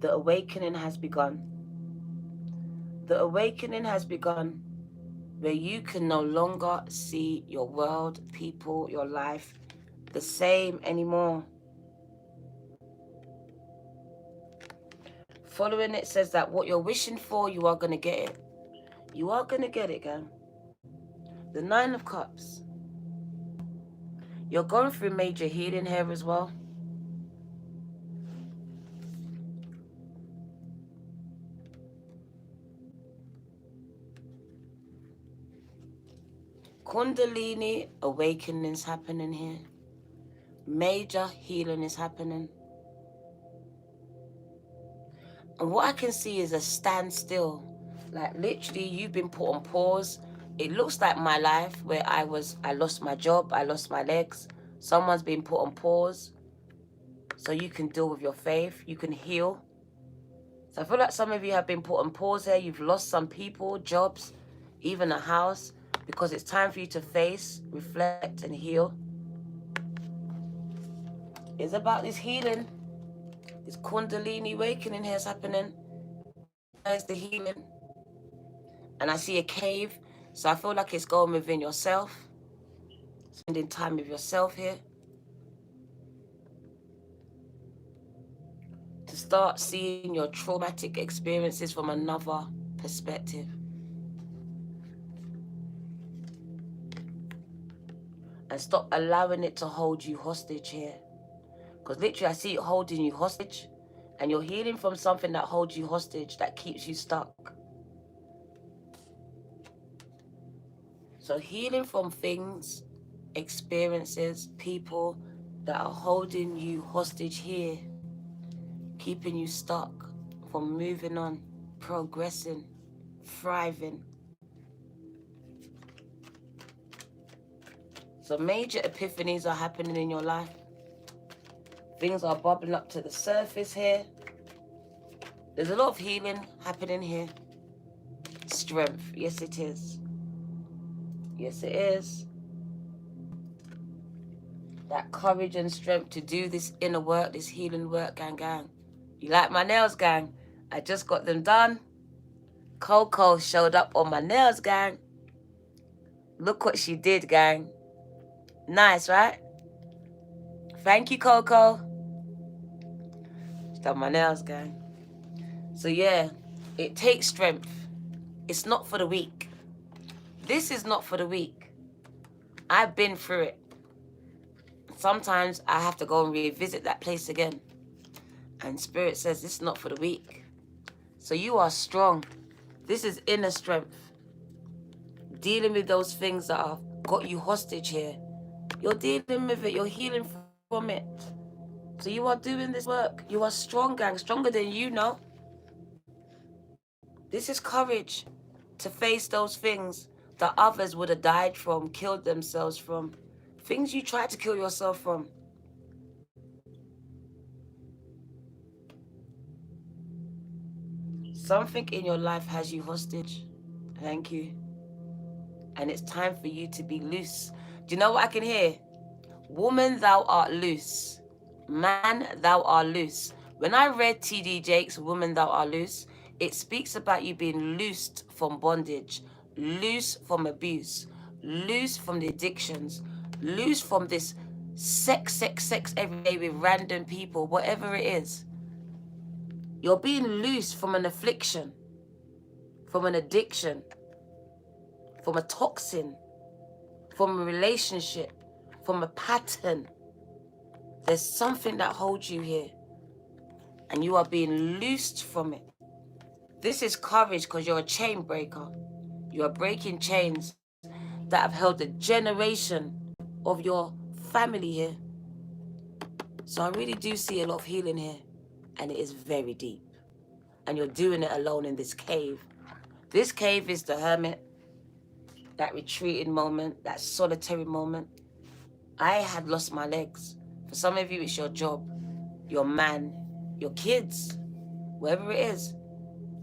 The awakening has begun. The awakening has begun where you can no longer see your world, people, your life the same anymore. Following it says that what you're wishing for, you are going to get it. You are going to get it, gang. The 9 of Cups. You're going through major healing here as well. Kundalini awakening's happening here. Major healing is happening. And what I can see is a standstill. Like literally you've been put on pause. It looks like my life where I lost my job, I lost my legs. Someone's been put on pause. so you can deal with your faith, you can heal. So I feel like some of you have been put on pause here. You've lost some people, jobs, even a house, because it's time for you to face, reflect, and heal. It's about this healing. This Kundalini awakening here is happening. There's the healing. And I see a cave. So I feel like it's going within yourself. Spending time with yourself here. To start seeing your traumatic experiences from another perspective. And stop allowing it to hold you hostage here. Because literally I see it holding you hostage. And you're healing from something that holds you hostage, that keeps you stuck. So healing from things, experiences, people that are holding you hostage here. Keeping you stuck from moving on, progressing, thriving. So major epiphanies are happening in your life. Things are bubbling up to the surface here. There's a lot of healing happening here. Strength, yes it is. Yes it is. That courage and strength to do this inner work, this healing work, gang, gang. You like my nails, gang? I just got them done. Coco showed up on my nails, gang. Look what she did, gang. Nice, right? Thank you, Coco. She done my nails, gang. So yeah, it takes strength. It's not for the weak. This is not for the weak. I've been through it. Sometimes I have to go and revisit that place again. And Spirit says this is not for the weak. So you are strong. This is inner strength. Dealing with those things that have got you hostage here. You're dealing with it. You're healing from it. So you are doing this work. You are strong, gang. Stronger than you know. This is courage to face those things that others would have died from, killed themselves from. Things you tried to kill yourself from. Something in your life has you hostage. Thank you. And it's time for you to be loose. Do you know what I can hear? Woman, thou art loose. Man, thou art loose. When I read T.D. Jakes' Woman, Thou Art Loose, it speaks about you being loosed from bondage, loose from abuse, loose from the addictions, loose from this sex every day with random people, whatever it is. You're being loose from an affliction, from an addiction, from a toxin, from a relationship, from a pattern. There's something that holds you here, and you are being loosed from it. This is courage because you're a chain breaker. You are breaking chains that have held a generation of your family here. So I really do see a lot of healing here, and it is very deep. And you're doing it alone in this cave. This cave is the hermit, that retreating moment, that solitary moment. I had lost my legs. For some of you, it's your job, your man, your kids, wherever it is,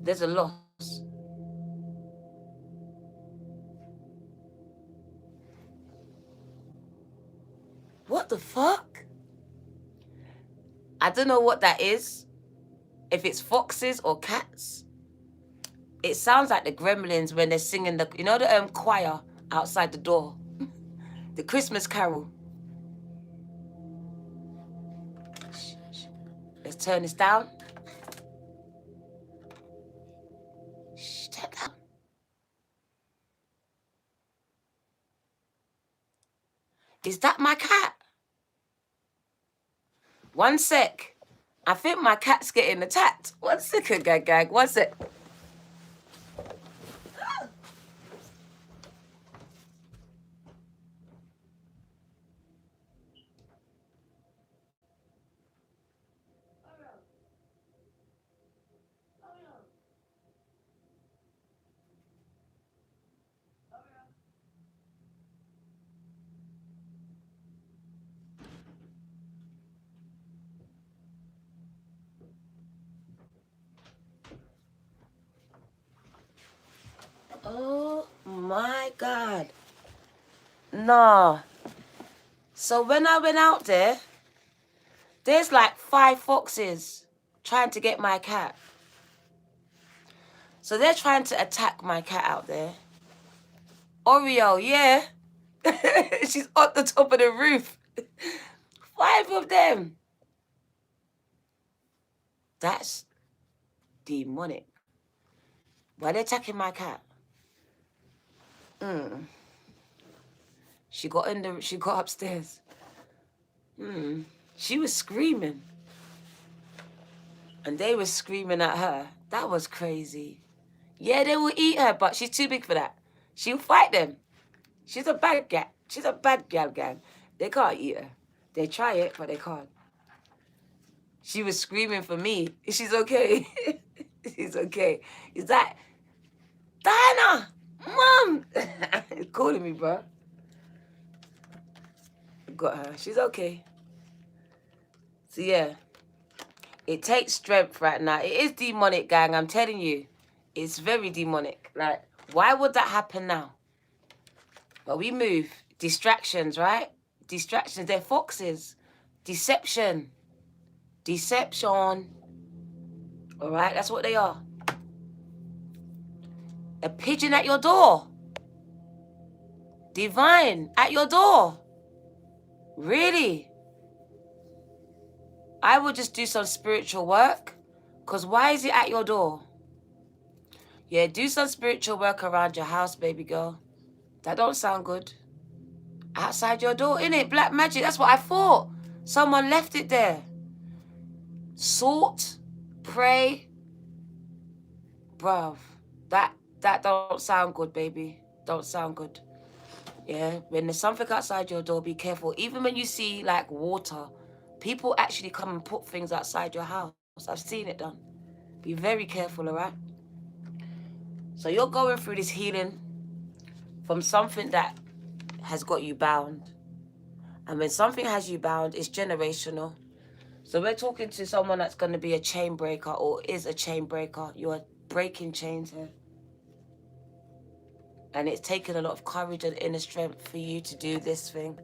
there's a loss. What the fuck? I don't know what that is. If it's foxes or cats. It sounds like the Gremlins when they're singing the, you know, the choir outside the door. The Christmas carol. Shh. Let's turn this down. Shh, turn it down. Is that my cat? One sec. I think my cat's getting attacked. 1 second, gag. 1 sec. my God. Nah. So when I went out there, there's like 5 foxes trying to get my cat. So they're trying to attack my cat out there. Oreo, yeah. She's on the top of the roof. 5 of them. That's demonic. Why are they attacking my cat? She got upstairs. She was screaming. And they were screaming at her. That was crazy. Yeah, they will eat her, but she's too big for that. She'll fight them. She's a bad gal. She's a bad gal gang. They can't eat her. They try it, but they can't. She was screaming for me. She's okay. She's okay. Is that Diana? Mom! He's calling me, bro. Got her. She's okay. So yeah. It takes strength right now. It is demonic, gang. I'm telling you. It's very demonic. Like, why would that happen now? But we move. Distractions, right? Distractions. They're foxes. Deception. Deception. All right? That's what they are. A pigeon at your door. Divine at your door. Really? I would just do some spiritual work. Because why is it at your door? Yeah, do some spiritual work around your house, baby girl. That don't sound good. Outside your door, innit? Black magic. That's what I thought. Someone left it there. Salt. Pray. Bruv. That don't sound good, baby. Don't sound good. Yeah, when there's something outside your door, be careful. Even when you see, like, water, people actually come and put things outside your house. I've seen it done. Be very careful, all right? So you're going through this healing from something that has got you bound. And when something has you bound, it's generational. So we're talking to someone that's going to be a chain breaker or is a chain breaker. You're breaking chains here. And it's taken a lot of courage and inner strength for you to do this thing.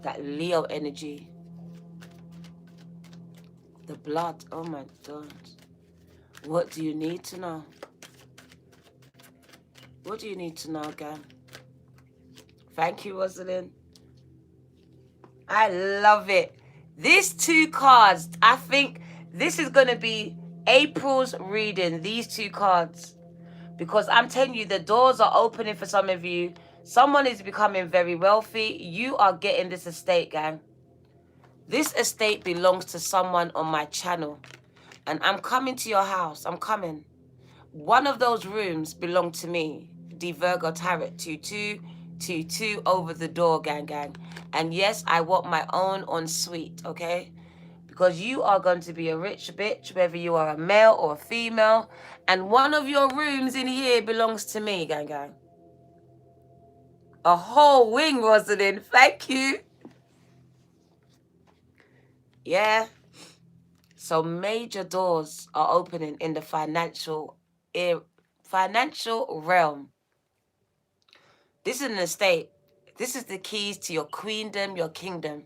That Leo energy. The blood. Oh my God. What do you need to know? What do you need to know, gang? Thank you, Rosalind. I love it. These 2 cards, I think this is going to be April's reading, these 2 cards. Because I'm telling you, the doors are opening for some of you. Someone is becoming very wealthy. You are getting this estate, gang. This estate belongs to someone on my channel. And I'm coming to your house. I'm coming. One of those rooms belong to me. DVIRGOTAROT2222 over the door, gang. And yes, I want my own ensuite, okay? Because you are going to be a rich bitch, whether you are a male or a female. And one of your rooms in here belongs to me, gang. A whole wing, Rosalind. Thank you. Yeah. So major doors are opening in the financial realm. This is an estate. This is the keys to your queendom, your kingdom.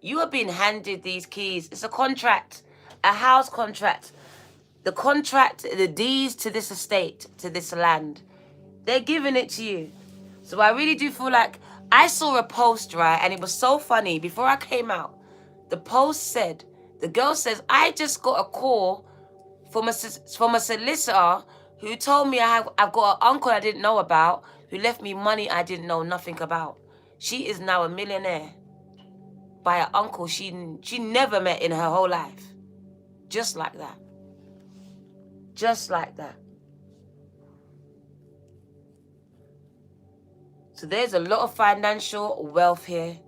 You are being handed these keys. It's a contract, a house contract. The contract, the deeds to this estate, to this land. They're giving it to you. So I really do feel like I saw a post, right? And it was so funny. Before I came out, the post said, the girl says, I just got a call from a solicitor who told me I've got an uncle I didn't know about who left me money I didn't know nothing about. She is now a millionaire by an uncle she never met in her whole life. Just like that. Just like that. So there's a lot of financial wealth here.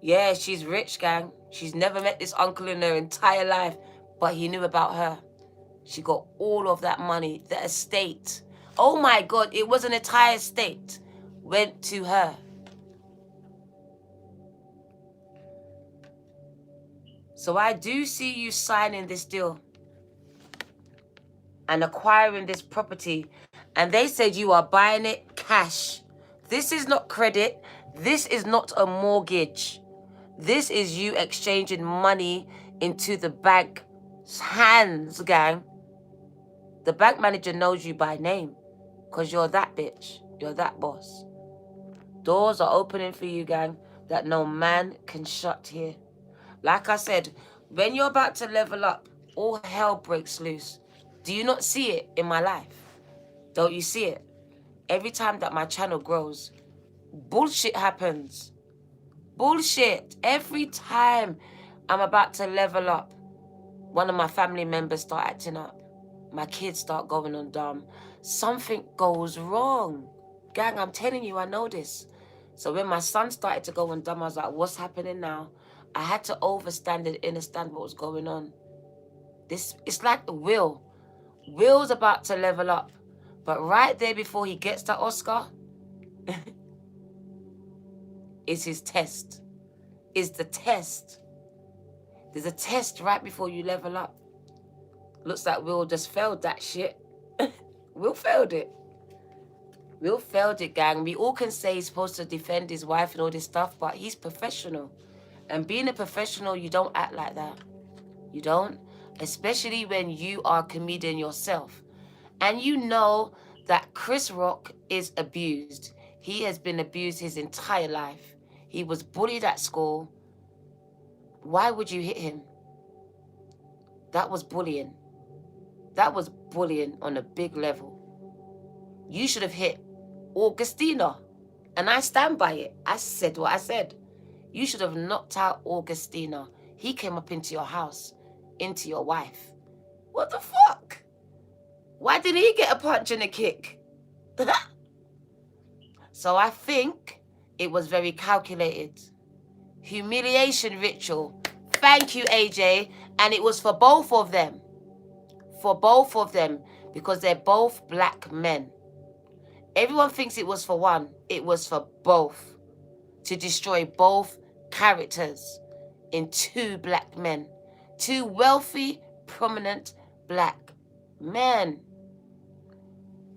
Yeah, she's rich, gang. She's never met this uncle in her entire life, but he knew about her. She got all of that money, the estate. Oh my God, it was an entire estate. Went to her. So I do see you signing this deal. and acquiring this property. And they said you are buying it cash. This is not credit. This is not a mortgage. This is you exchanging money into the bank's hands, gang. The bank manager knows you by name because you're that bitch. You're that boss. Doors are opening for you, gang, that no man can shut here. Like I said, when you're about to level up, all hell breaks loose. Do you not see it in my life? Don't you see it? Every time that my channel grows, bullshit happens. Bullshit. Every time I'm about to level up, one of my family members start acting up. My kids start going on dumb. Something goes wrong. Gang, I'm telling you, I know this. So when my son started to go on dumb, I was like, what's happening now? I had to understand what was going on. It's like the Will. Will's about to level up. But right there before he gets that Oscar, is his test. Is the test. There's a test right before you level up. Looks like Will just failed that shit. Will failed it. Will failed it, gang. We all can say he's supposed to defend his wife and all this stuff, but he's professional. And being a professional, you don't act like that. You don't. Especially when you are a comedian yourself. And you know that Chris Rock is abused. He has been abused his entire life. He was bullied at school. Why would you hit him? That was bullying. That was bullying on a big level. You should have hit Augustina. And I stand by it. I said what I said. You should have knocked out Augustina. He came up into your house, into your wife. What the fuck? Why did he get a punch and a kick? So I think it was very calculated. Humiliation ritual. Thank you, AJ. And it was for both of them. For both of them. Because they're both black men. Everyone thinks it was for one. It was for both. To destroy both characters in two black men. Two wealthy, prominent black men.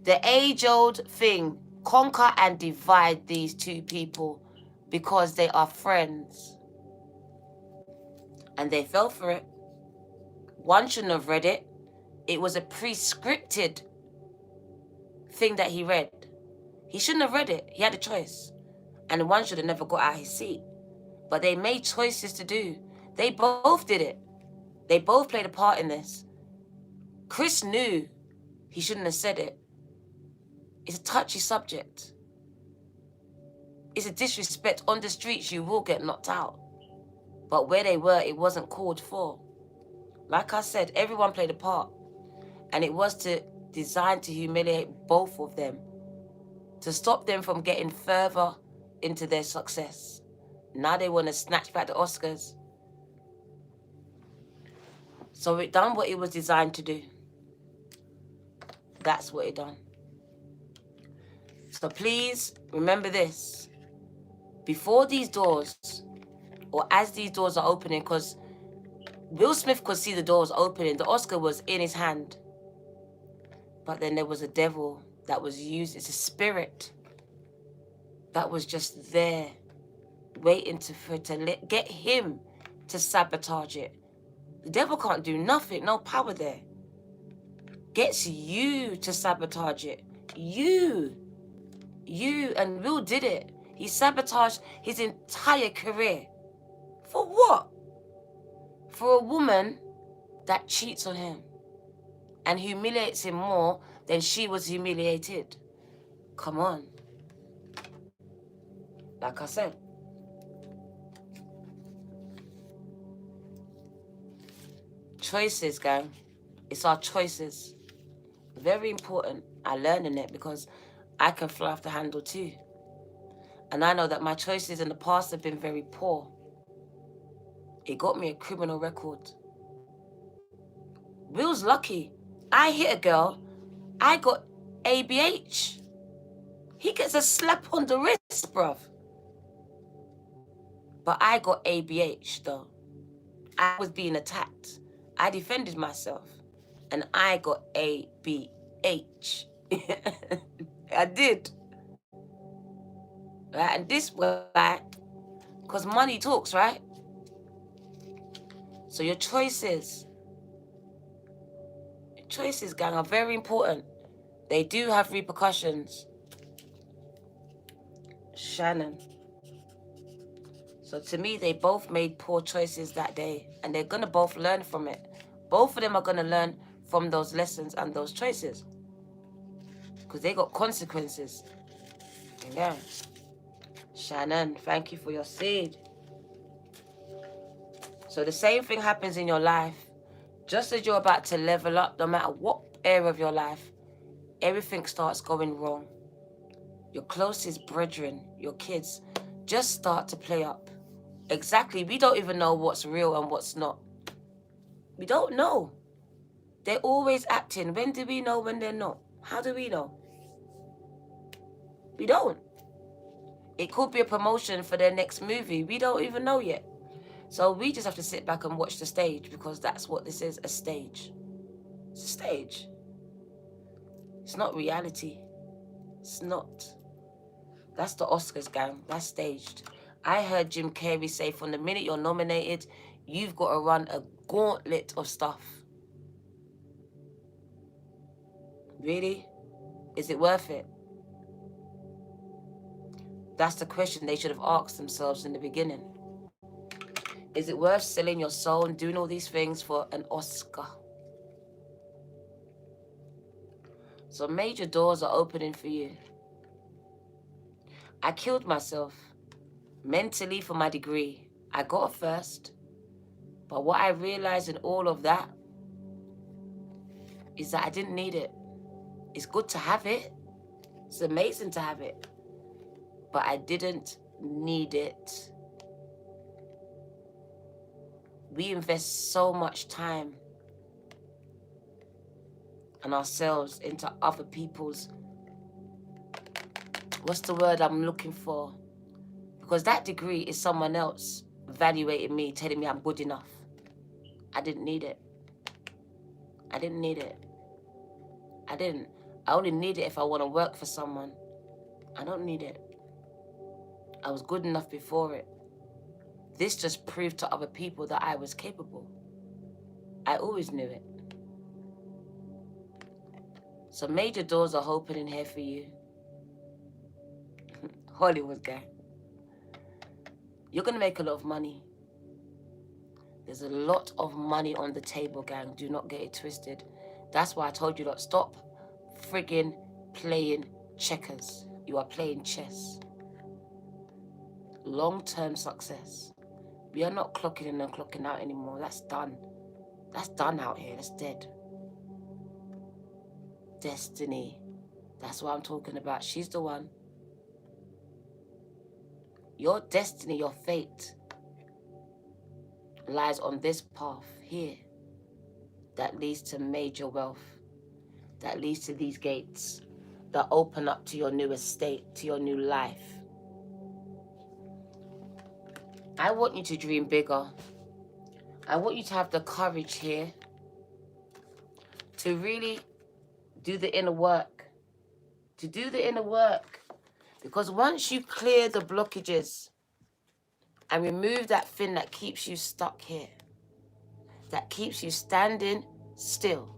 The age-old thing. Conquer and divide these two people because they are friends. And they fell for it. One shouldn't have read it. It was a pre-scripted thing that he read. He shouldn't have read it. He had a choice. And one should have never got out of his seat. But they made choices to do. They both did it. They both played a part in this. Chris knew he shouldn't have said it. It's a touchy subject. It's a disrespect. On the streets, you will get knocked out. But where they were, it wasn't called for. Like I said, everyone played a part. And it was designed to humiliate both of them. To stop them from getting further into their success. Now they want to snatch back the Oscars. So it done what it was designed to do. That's what it done. So please remember this. Before these doors, or as these doors are opening, because Will Smith could see the doors opening. The Oscar was in his hand. But then there was a devil that was used. It's a spirit that was just there, waiting to get him to sabotage it. The devil can't do nothing, no power there. Gets you to sabotage it. You, and Will did it. He sabotaged his entire career. For what? For a woman that cheats on him and humiliates him more than she was humiliated. Come on. Like I said. Choices, gang. It's our choices. Very important. I'm learning it because I can fly off the handle too. And I know that my choices in the past have been very poor. It got me a criminal record. Will's lucky. I hit a girl. I got ABH. He gets a slap on the wrist, bruv. But I got ABH, though. I was being attacked. I defended myself. And I got A, B, H. I did. Right? And this why, because money talks, right? So your choices, gang, are very important. They do have repercussions. Shannon. So to me, they both made poor choices that day, and they're going to both learn from it. Both of them are going to learn from those lessons and those choices, because they got consequences. Yeah. Shannon, thank you for your seed. So the same thing happens in your life. Just as you're about to level up, no matter what area of your life, everything starts going wrong. Your closest brethren, your kids, just start to play up. Exactly. We don't even know what's real and what's not. We don't know. They're always acting. When do we know when they're not? How do we know? We don't. It could be a promotion for their next movie. We don't even know yet. So we just have to sit back and watch the stage, because that's what this is, a stage. It's a stage. It's not reality. It's not. That's the Oscars, gang. That's staged. I heard Jim Carrey say, from the minute you're nominated, you've got to run a gauntlet of stuff. Really? Is it worth it? That's the question they should have asked themselves in the beginning. Is it worth selling your soul and doing all these things for an Oscar? So major doors are opening for you. I killed myself mentally for my degree. I got a first. But what I realized in all of that is that I didn't need it. It's good to have it. It's amazing to have it. But I didn't need it. We invest so much time and ourselves into other people's, what's the word I'm looking for? Because that degree is someone else evaluating me, telling me I'm good enough. I didn't need it. I didn't need it. I didn't. I only need it if I want to work for someone. I don't need it. I was good enough before it. This just proved to other people that I was capable. I always knew it. So major doors are opening here for you. Hollywood guy. You're going to make a lot of money. There's a lot of money on the table, gang. Do not get it twisted. That's why I told you, lot, stop friggin' playing checkers. You are playing chess. Long-term success. We are not clocking in and clocking out anymore. That's done. That's done out here. That's dead. Destiny. That's what I'm talking about. She's the one. Your destiny, your fate, lies on this path here that leads to major wealth, that leads to these gates that open up to your new estate, to your new life. I want you to dream bigger. I want you to have the courage here to really do the inner work, because once you clear the blockages and remove that thing that keeps you stuck here, that keeps you standing still,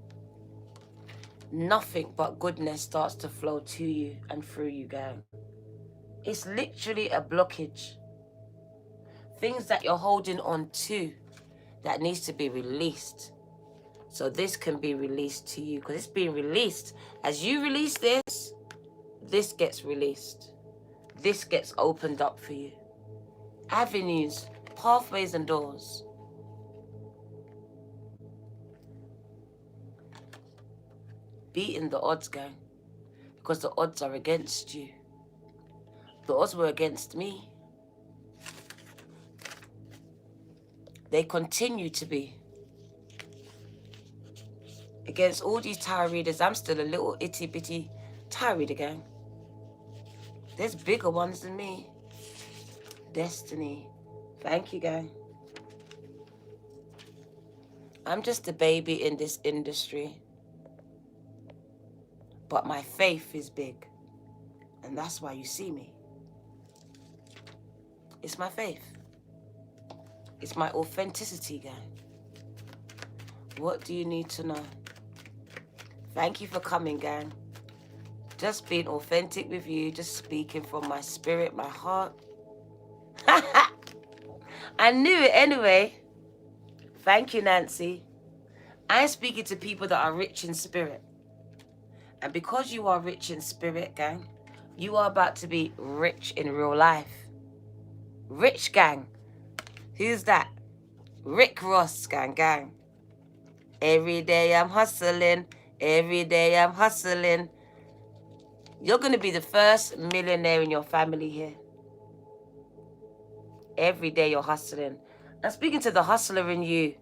nothing but goodness starts to flow to you and through you, gang. It's literally a blockage. Things that you're holding on to that needs to be released. So this can be released to you, because it's being released. As you release this, this gets released. This gets opened up for you. Avenues, pathways, and doors. Beating the odds, gang, because the odds are against you. The odds were against me. They continue to be. Against all these tarot readers, I'm still a little itty-bitty tarot reader, gang. There's bigger ones than me. Destiny. Thank you, gang. I'm just a baby in this industry. But my faith is big. And that's why you see me. It's my faith. It's my authenticity, gang. What do you need to know? Thank you for coming, gang. Just being authentic with you, just speaking from my spirit, my heart. I knew it anyway. Thank you, Nancy. I'm speaking to people that are rich in spirit. And because you are rich in spirit, gang, you are about to be rich in real life. Rich, gang. Who's that? Rick Ross, gang. Every day I'm hustling. Every day I'm hustling. You're going to be the first millionaire in your family here. Every day you're hustling. I'm speaking to the hustler in you.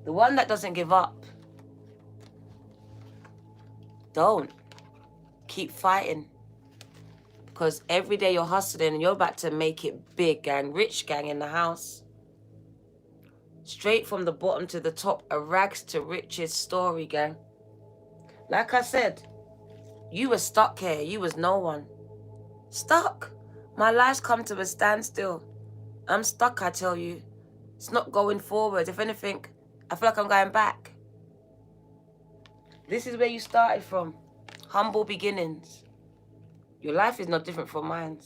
The one that doesn't give up. Don't. Keep fighting. Because every day you're hustling and you're about to make it big, gang. Rich, gang, in the house. Straight from the bottom to the top. A rags to riches story, gang. Like I said, you were stuck here. You was no one. Stuck. My life's come to a standstill. I'm stuck, I tell you. It's not going forward. If anything, I feel like I'm going back. This is where you started from. Humble beginnings. Your life is not different from mine.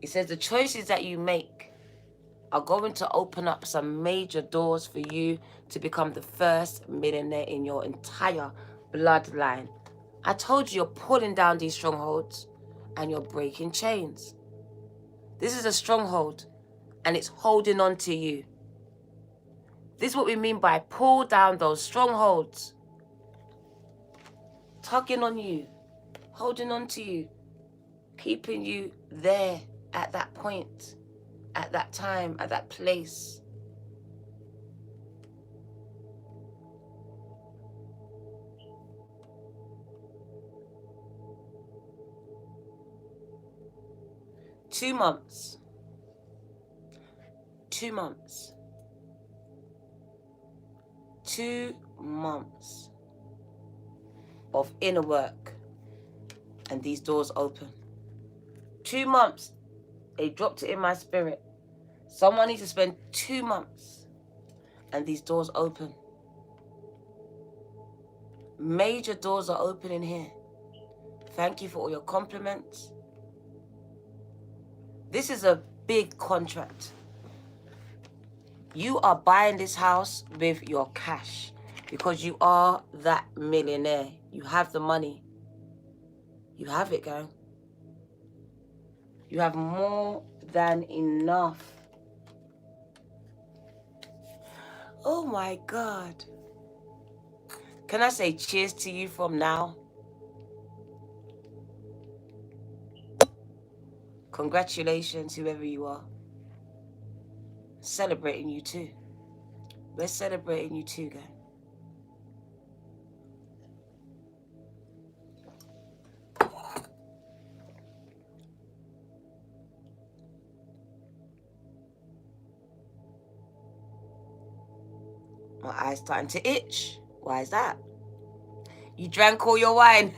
It says the choices that you make are going to open up some major doors for you to become the first millionaire in your entire bloodline. I told you you're pulling down these strongholds and you're breaking chains. This is a stronghold and it's holding on to you. This is what we mean by pull down those strongholds. Tugging on you, holding on to you, keeping you there at that point, at that time, at that place. Two months. 2 months. 2 months of inner work and these doors open. 2 months. They dropped it in my spirit. Someone needs to spend 2 months and these doors open. Major doors are opening here. Thank you for all your compliments. This is a big contract. You are buying this house with your cash because you are that millionaire. You have the money. You have it, girl. You have more than enough. Oh my God. Can I say cheers to you from now? Congratulations, whoever you are. Celebrating you too. We're celebrating you too, gang. My eyes starting to itch. Why is that? You drank all your wine.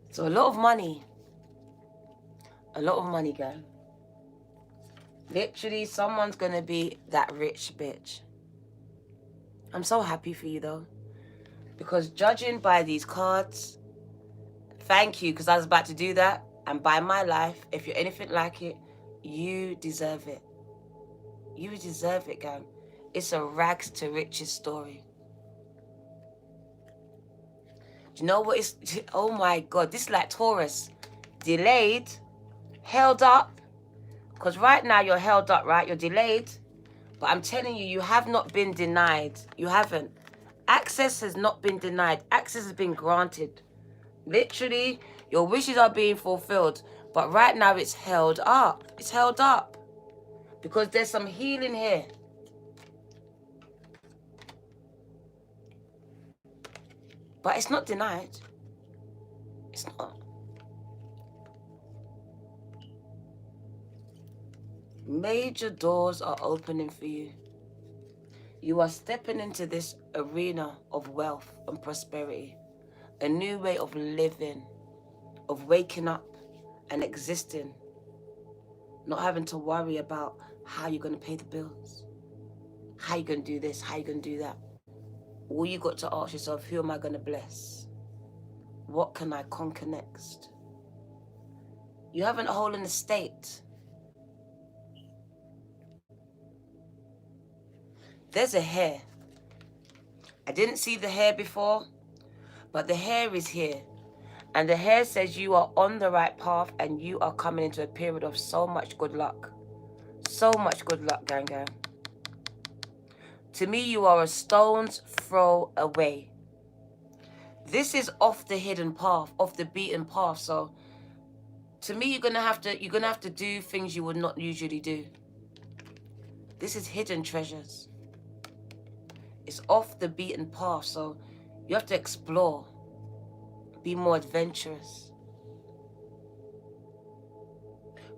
So a lot of money. A lot of money, gang. Literally, someone's going to be that rich bitch. I'm so happy for you, though. Because judging by these cards, thank you, because I was about to do that. And by my life, if you're anything like it, you deserve it. You deserve it, gang. It's a rags to riches story. Do you know what is? Oh my God, this is like Taurus. Delayed, held up. Because right now you're held up, right? You're delayed. But I'm telling you, you have not been denied. You haven't. Access has not been denied. Access has been granted. Literally, your wishes are being fulfilled. But right now it's held up. It's held up. Because there's some healing here. But it's not denied. It's not. Major doors are opening for you. You are stepping into this arena of wealth and prosperity. A new way of living, of waking up and existing. Not having to worry about how you're going to pay the bills. How you going to do this, how you going to do that. All you got to ask yourself, who am I going to bless? What can I conquer next? You haven't a whole in the state. There's a hair. I didn't see the hair before, but the hair is here. And the hair says you are on the right path and you are coming into a period of so much good luck. So much good luck, gang gang. To me, you are a stone's throw away. This is off the hidden path, off the beaten path. So to me, you're gonna have to do things you would not usually do. This is hidden treasures. It's off the beaten path, so you have to explore. Be more adventurous.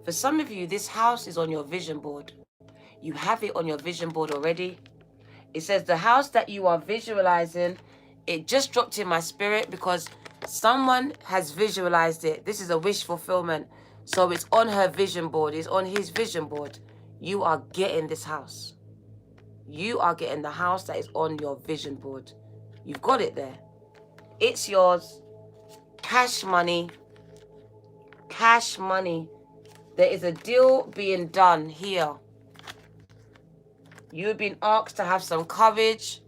For some of you, this house is on your vision board. You have it on your vision board already. It says the house that you are visualizing, it just dropped in my spirit because someone has visualized it. This is a wish fulfillment. So it's on her vision board. It's on his vision board. You are getting this house. You are getting the house that is on your vision board. You've got it there. It's yours. Cash money. Cash money. There is a deal being done here. You've been asked to have some courage,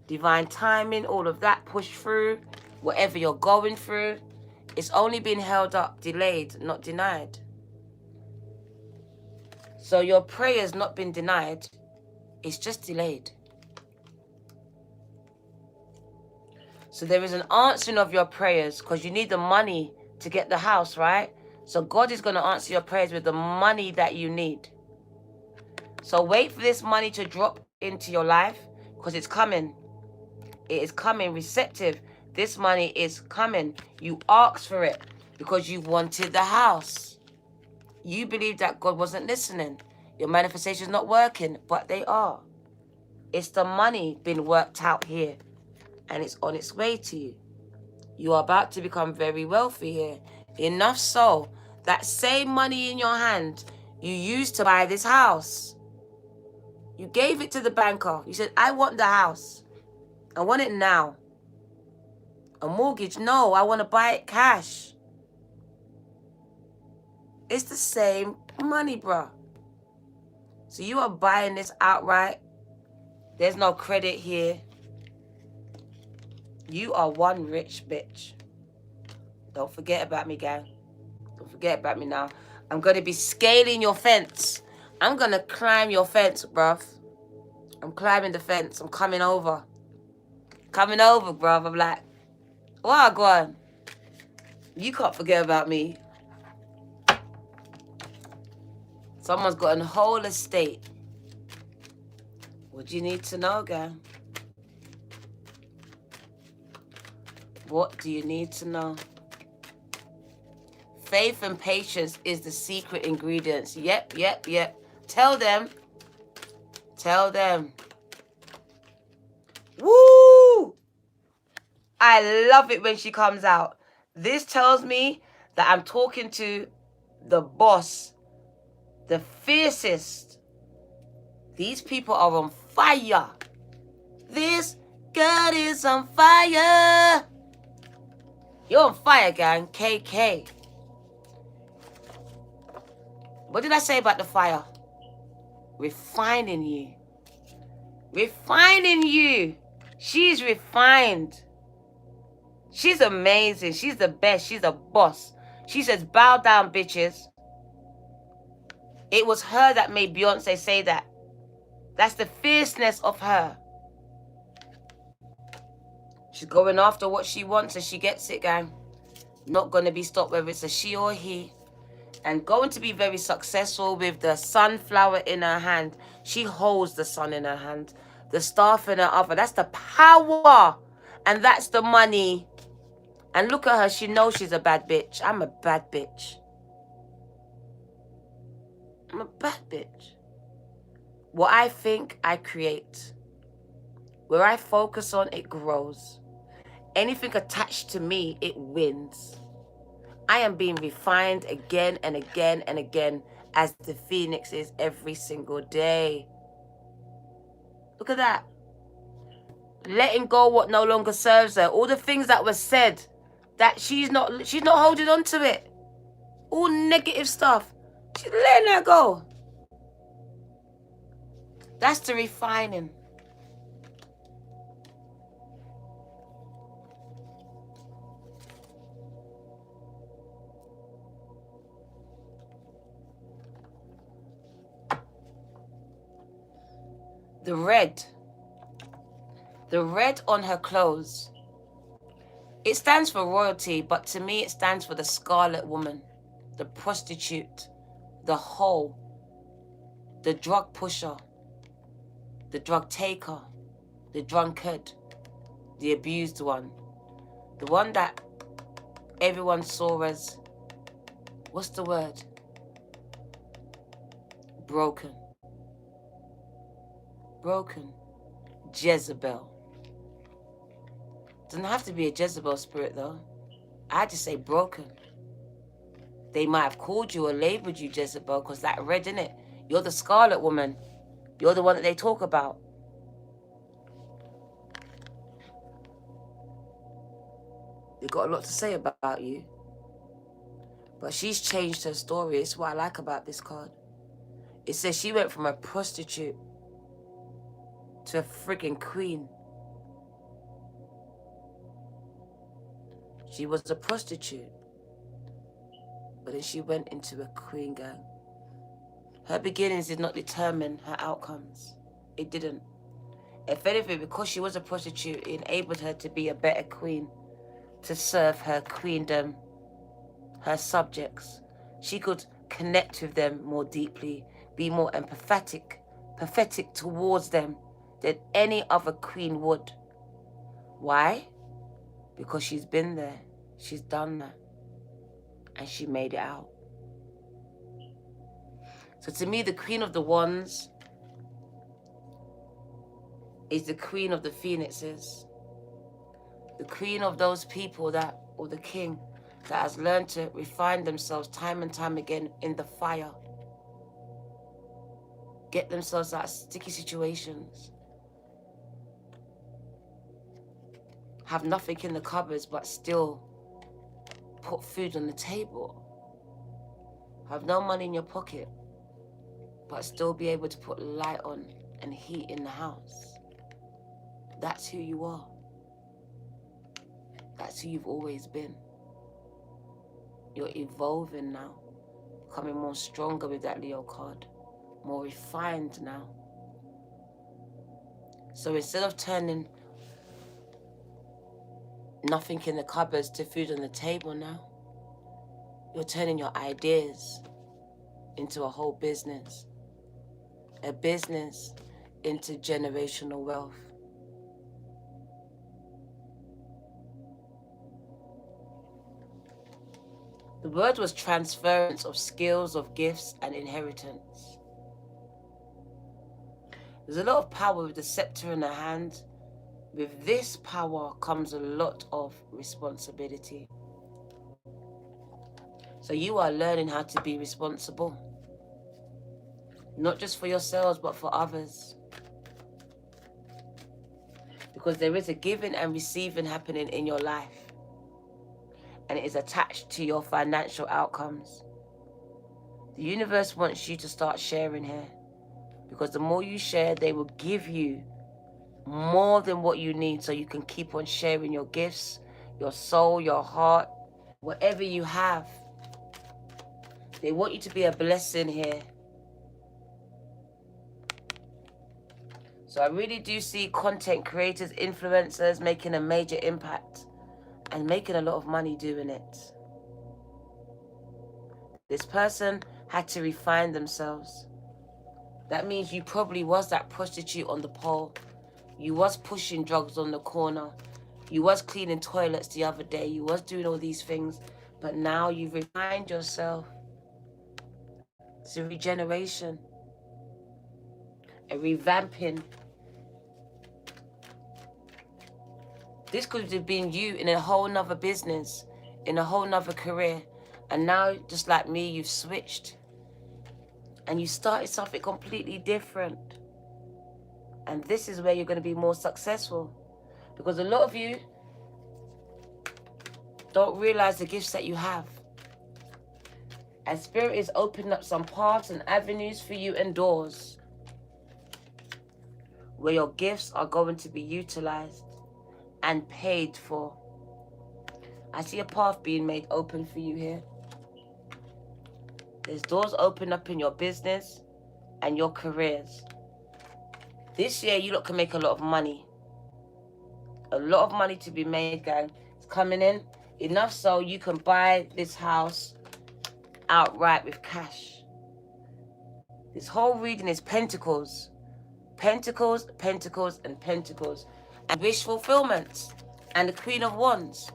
divine timing, all of that, push through, whatever you're going through. It's only been held up, delayed, not denied. So your prayer's not been denied, it's just delayed. So there is an answering of your prayers because you need the money to get the house, right? So God is going to answer your prayers with the money that you need. So wait for this money to drop into your life because it's coming. It is coming, receptive. This money is coming. You asked for it because you wanted the house. You believe that God wasn't listening. Your manifestation is not working, but they are. It's the money being worked out here and it's on its way to you. You are about to become very wealthy here. Enough so that same money in your hand you used to buy this house. You gave it to the banker. You said, I want the house. I want it now. A mortgage? No, I want to buy it cash. It's the same money, bruh. So you are buying this outright. There's no credit here. You are one rich bitch. Don't forget about me, gang. Don't forget about me now. I'm going to be scaling your fence. I'm going to climb your fence, bruv. I'm climbing the fence. I'm coming over. Coming over, bruv. I'm like, wow, go on. You can't forget about me. Someone's got a whole estate. What do you need to know, gang? What do you need to know? Faith and patience is the secret ingredients. Yep, yep, yep. Tell them. Tell them. Woo! I love it when she comes out. This tells me that I'm talking to the boss, the fiercest. These people are on fire. This girl is on fire. You're on fire, gang. KK. What did I say about the fire? Refining you. Refining you. She's refined. She's amazing. She's the best. She's a boss. She says, bow down, bitches. It was her that made Beyonce say that. That's the fierceness of her. She's going after what she wants and she gets it, gang. Not going to be stopped whether it's a she or a he. And going to be very successful with the sunflower in her hand. She holds the sun in her hand. The staff in her other. That's the power. And that's the money. And look at her. She knows she's a bad bitch. I'm a bad bitch. I'm a bad bitch. What I think, I create. Where I focus on, it grows. Anything attached to me, it wins. I am being refined again and again and again as the phoenix is every single day. Look at that. Letting go what no longer serves her. All the things that were said, that she's not holding on to it. All negative stuff. She's letting that go. That's the refining. The red on her clothes, it stands for royalty, but to me it stands for the scarlet woman, the prostitute, the hoe, the drug pusher, the drug taker, the drunkard, the abused one, the one that everyone saw as, what's the word? Broken. Broken. Jezebel. Doesn't have to be a Jezebel spirit though. I just say broken. They might have called you or labeled you Jezebel because that red in it. You're the scarlet woman. You're the one that they talk about. They got a lot to say about you. But she's changed her story. It's what I like about this card. It says she went from a prostitute to a freaking queen. She was a prostitute, but then she went into a queen gang. Her beginnings did not determine her outcomes. It didn't. If anything, because she was a prostitute, it enabled her to be a better queen, to serve her queendom, her subjects. She could connect with them more deeply, be more empathetic towards them than any other queen would. Why? Because she's been there, she's done that, and she made it out. So to me, the Queen of the Wands is the queen of the phoenixes, the queen of those people that, or the king, that has learned to refine themselves time and time again in the fire. Get themselves out of sticky situations. Have nothing in the cupboards but still put food on the table. Have no money in your pocket but still be able to put light on and heat in the house. That's who you are. That's who you've always been. You're evolving now, becoming more stronger with that Leo card, more refined now. So instead of turning nothing in the cupboards to food on the table now, you're turning your ideas into a whole business. A business into generational wealth. The word was transference of skills, of gifts, and inheritance. There's a lot of power with the scepter in the hand. With this power comes a lot of responsibility. So you are learning how to be responsible. Not just for yourselves, but for others. Because there is a giving and receiving happening in your life. And it is attached to your financial outcomes. The universe wants you to start sharing here. Because the more you share, they will give you more than what you need, so you can keep on sharing your gifts, your soul, your heart, whatever you have. They want you to be a blessing here. So I really do see content creators, influencers making a major impact and making a lot of money doing it. This person had to refine themselves. That means you probably was that prostitute on the pole. You was pushing drugs on the corner. You was cleaning toilets the other day. You was doing all these things. But now you've refined yourself. It's a regeneration, a revamping. This could have been you in a whole nother business, in a whole nother career. And now, just like me, you've switched. And you started something completely different. And this is where you're going to be more successful. Because a lot of you don't realize the gifts that you have. And Spirit is opening up some paths and avenues for you and doors where your gifts are going to be utilized and paid for. I see a path being made open for you here. There's doors open up in your business and your careers. This year, you lot can make a lot of money. A lot of money to be made, gang. It's coming in. Enough so you can buy this house outright with cash. This whole reading is Pentacles. Pentacles, Pentacles, and Pentacles. And wish fulfillments. And the Queen of Wands.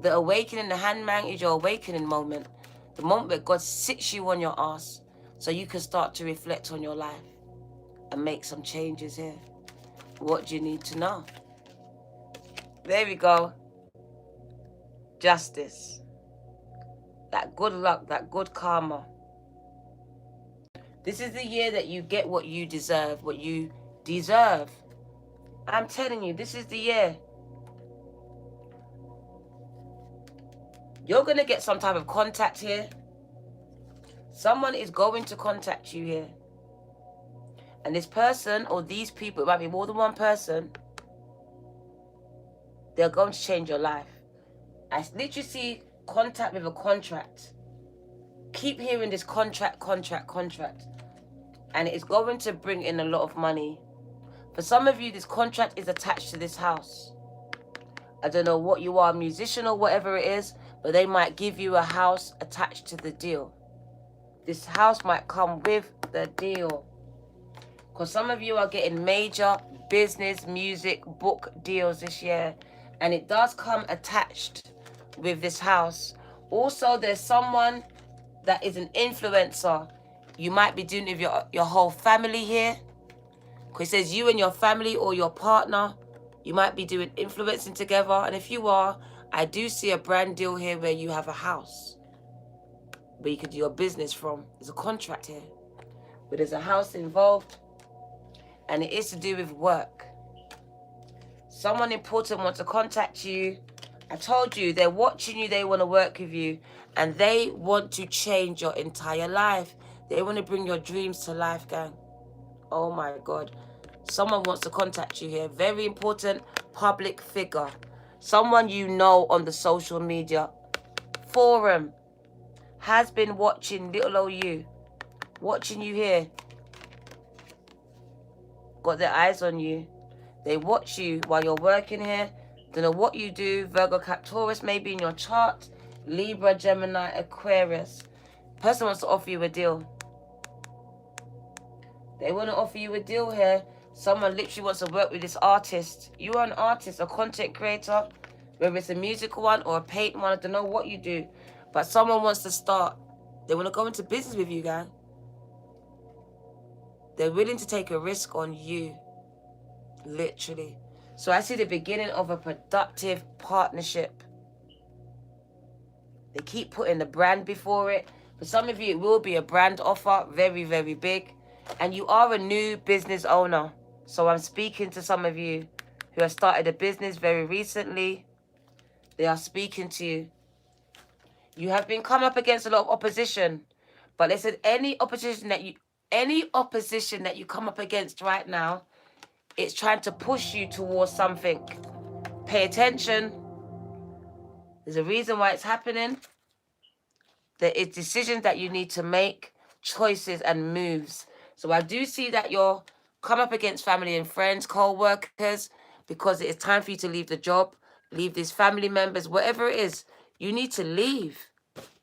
The awakening, the hangman is your awakening moment. The moment where God sits you on your ass so you can start to reflect on your life and make some changes here. What do you need to know? There we go. Justice. That good luck, that good karma. This is the year that you get what you deserve, what you deserve. I'm telling you, this is the year. You're going to get some type of contact here. Someone is going to contact you here. And this person or these people, it might be more than one person, they're going to change your life. I literally see contact with a contract. Keep hearing this contract. And it's going to bring in a lot of money. For some of you, this contract is attached to this house. I don't know what you are, a musician or whatever it is, but they might give you a house attached to the deal. This house might come with the deal. Because some of you are getting major business, music, book deals this year. And it does come attached with this house. Also, there's someone that is an influencer. You might be doing it with your whole family here. Because it says you and your family or your partner, you might be doing influencing together. And if you are, I do see a brand deal here where you have a house where you could do your business from. There's a contract here. But there's a house involved. And it is to do with work. Someone important wants to contact you. I told you, they're watching you, they want to work with you. And they want to change your entire life. They want to bring your dreams to life, gang. Oh my God. Someone wants to contact you here. Very important public figure. Someone you know on the social media forum has been watching little old you. Watching you here. Got their eyes on you. They watch you while you're working here. Don't know what you do. Virgo, Cap, Taurus may be in your chart. Libra, Gemini, Aquarius. Person wants to offer you a deal. They want to offer you a deal here. Someone literally wants to work with this artist. You are an artist, a content creator. Whether it's a musical one or a paint one. I don't know what you do. But someone wants to start. They want to go into business with you, guys. They're willing to take a risk on you. Literally. So I see the beginning of a productive partnership. They keep putting the brand before it. For some of you, it will be a brand offer. Very, very big. And you are a new business owner. So I'm speaking to some of you who have started a business very recently. They are speaking to you. You have been coming up against a lot of opposition. But they said any opposition that you come up against right now, it's trying to push you towards something. Pay attention. There's a reason why it's happening. There is decisions that you need to make, choices and moves. So I do see that you're come up against family and friends, co-workers, because it is time for you to leave the job, leave these family members, whatever it is. You need to leave.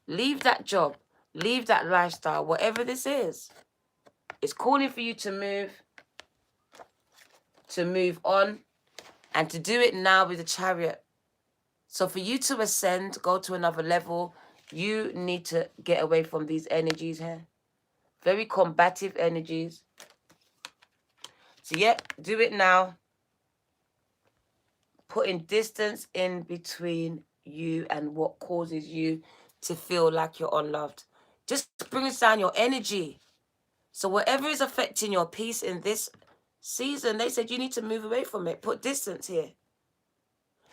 Leave that job. Leave that lifestyle, whatever this is. It's calling for you to move on, and to do it now with the Chariot. So for you to ascend, go to another level, You need to get away from these energies here. Very combative energies. So yeah, do it now. Putting distance in between you and what causes you to feel like you're unloved. Just brings down your energy. So whatever is affecting your peace in this season, they said you need to move away from it. Put distance here.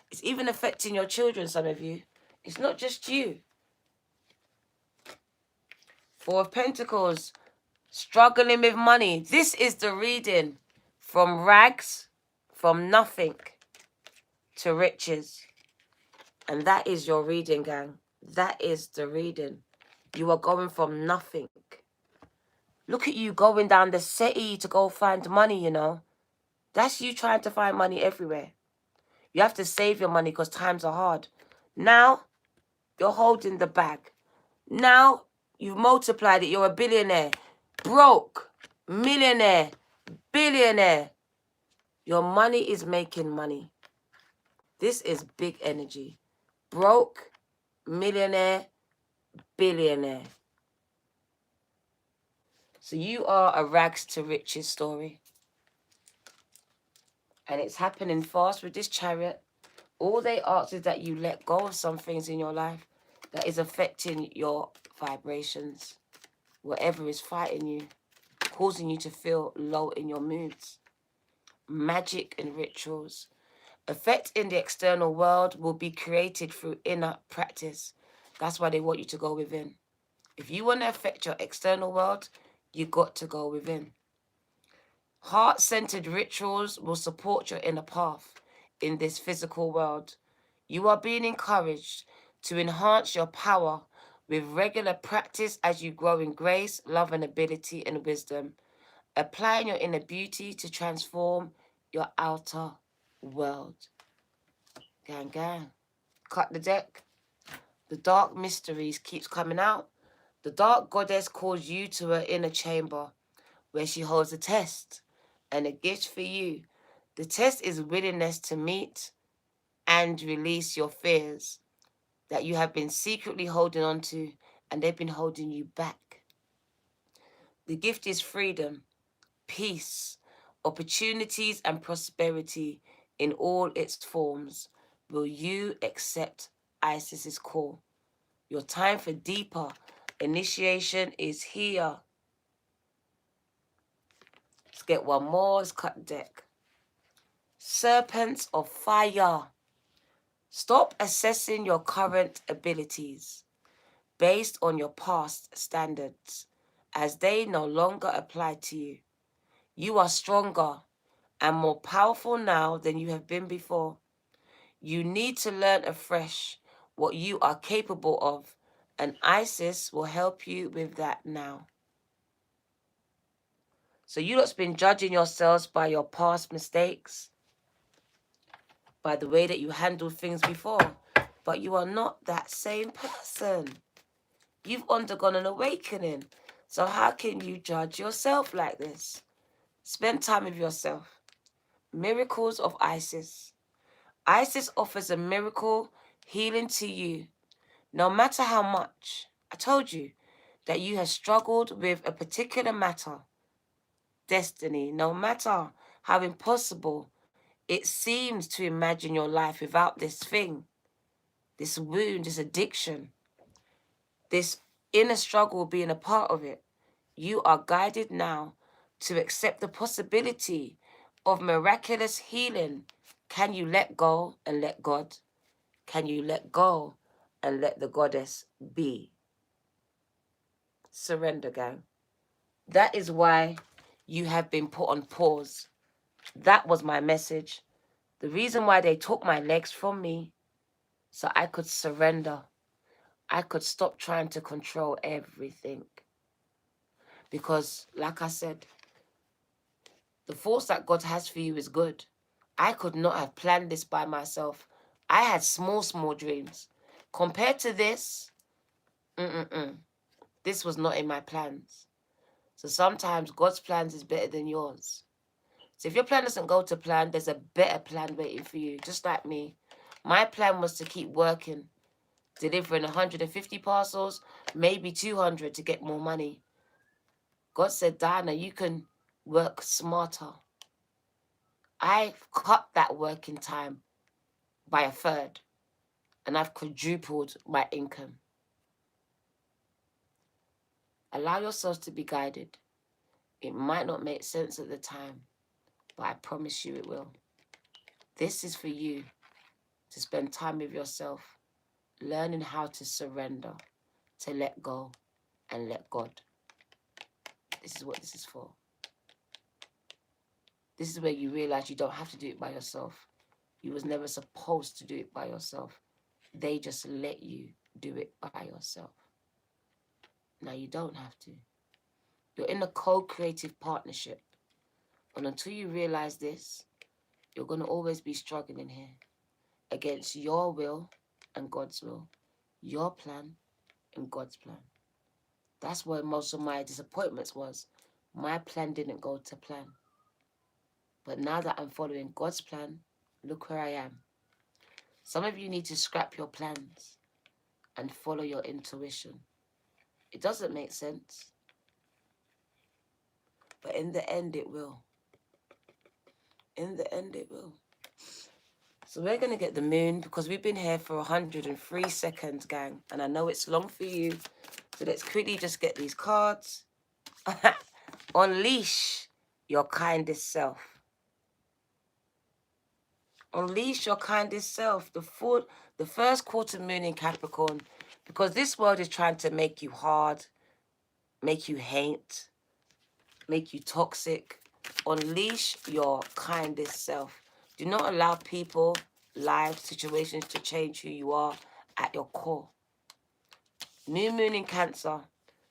It's even affecting your children, some of you. It's not just you. Four of Pentacles. Struggling with money. This is the reading. From rags, from nothing to riches. And that is your reading, gang. That is the reading. You are going from nothing. Look at you going down the city to go find money, you know. That's you trying to find money everywhere. You have to save your money because times are hard. Now, you're holding the bag. Now, you've multiplied it. You're a billionaire. Broke. Millionaire. Billionaire. Your money is making money. This is big energy. Broke. Millionaire. Billionaire. So you are a rags to riches story. And it's happening fast with this Chariot. All they ask is that you let go of some things in your life that is affecting your vibrations. Whatever is fighting you, causing you to feel low in your moods. Magic and rituals. Effect in the external world will be created through inner practice. That's why they want you to go within. If you want to affect your external world, you got to go within. Heart-centered rituals will support your inner path in this physical world. You are being encouraged to enhance your power with regular practice as you grow in grace, love, and ability and wisdom, applying your inner beauty to transform your outer world. Gang, gang. Cut the deck. The dark mysteries keeps coming out. The dark goddess calls you to her inner chamber where she holds a test and a gift for you. The test is willingness to meet and release your fears that you have been secretly holding on to and they've been holding you back. The gift is freedom, peace, opportunities and prosperity in all its forms. Will you accept Isis's call? Your time for deeper initiation is here. Let's get one more. Let's cut the deck. Serpents of fire. Stop assessing your current abilities based on your past standards, as they no longer apply to you. You are stronger and more powerful now than you have been before. You need to learn afresh what you are capable of, and Isis will help you with that now. So you lot's been judging yourselves by your past mistakes, by the way that you handled things before, but you are not that same person. You've undergone an awakening. So how can you judge yourself like this? Spend time with yourself. Miracles of Isis. Isis offers a miracle healing to you, no matter how much. I told you that you have struggled with a particular matter, destiny, no matter how impossible it seems to imagine your life without this thing, this wound, this addiction, this inner struggle being a part of it. You are guided now to accept the possibility of miraculous healing. Can you let go and let God? Can you let go and let the goddess be? Surrender, gang. That is why you have been put on pause. That was my message. The reason why they took my legs from me, so I could surrender. I could stop trying to control everything. Because, like I said, the thoughts that God has for you is good. I could not have planned this by myself. I had small, small dreams. Compared to this, this was not in my plans. So sometimes God's plans is better than yours. So if your plan doesn't go to plan, there's a better plan waiting for you. Just like me. My plan was to keep working delivering 150 parcels, maybe 200 to get more money. God said, Diana, you can work smarter. I've cut that working time by a third, and I've quadrupled my income. Allow yourselves to be guided. It might not make sense at the time, but I promise you it will. This is for you to spend time with yourself, learning how to surrender, to let go, and let God. This is what this is for. This is where you realize you don't have to do it by yourself. You was never supposed to do it by yourself. They just let you do it by yourself. Now you don't have to. You're in a co-creative partnership. And until you realize this, you're going to always be struggling here against your will and God's will, your plan and God's plan. That's where most of my disappointments was. My plan didn't go to plan. But now that I'm following God's plan, look where I am. Some of you need to scrap your plans and follow your intuition. It doesn't make sense, but in the end it will. In the end it will. So we're going to get the moon because we've been here for 103 seconds, gang. And I know it's long for you. So let's quickly just get these cards. Unleash your kindest self. Unleash your kindest self. The first quarter moon in Capricorn. Because this world is trying to make you hard, make you hate, make you toxic. Unleash your kindest self. Do not allow people, life, situations to change who you are at your core. New moon in Cancer.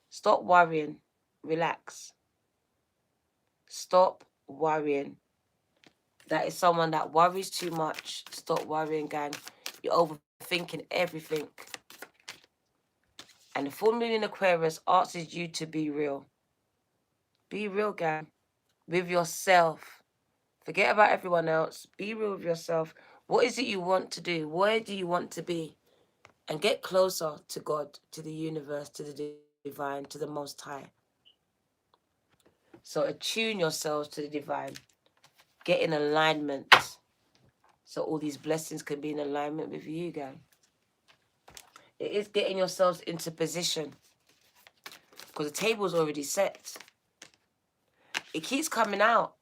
Stop worrying. Relax. Stop worrying. That is someone that worries too much. Stop worrying, gang. You're overthinking everything. And the full moon in Aquarius asks you to be real. Be real, gang. With yourself. Forget about everyone else. Be real with yourself. What is it you want to do? Where do you want to be? And get closer to God, to the universe, to the divine, to the Most High. So attune yourselves to the divine. Get in alignment. So all these blessings can be in alignment with you, gang. It is getting yourselves into position. Because the table's already set. It keeps coming out.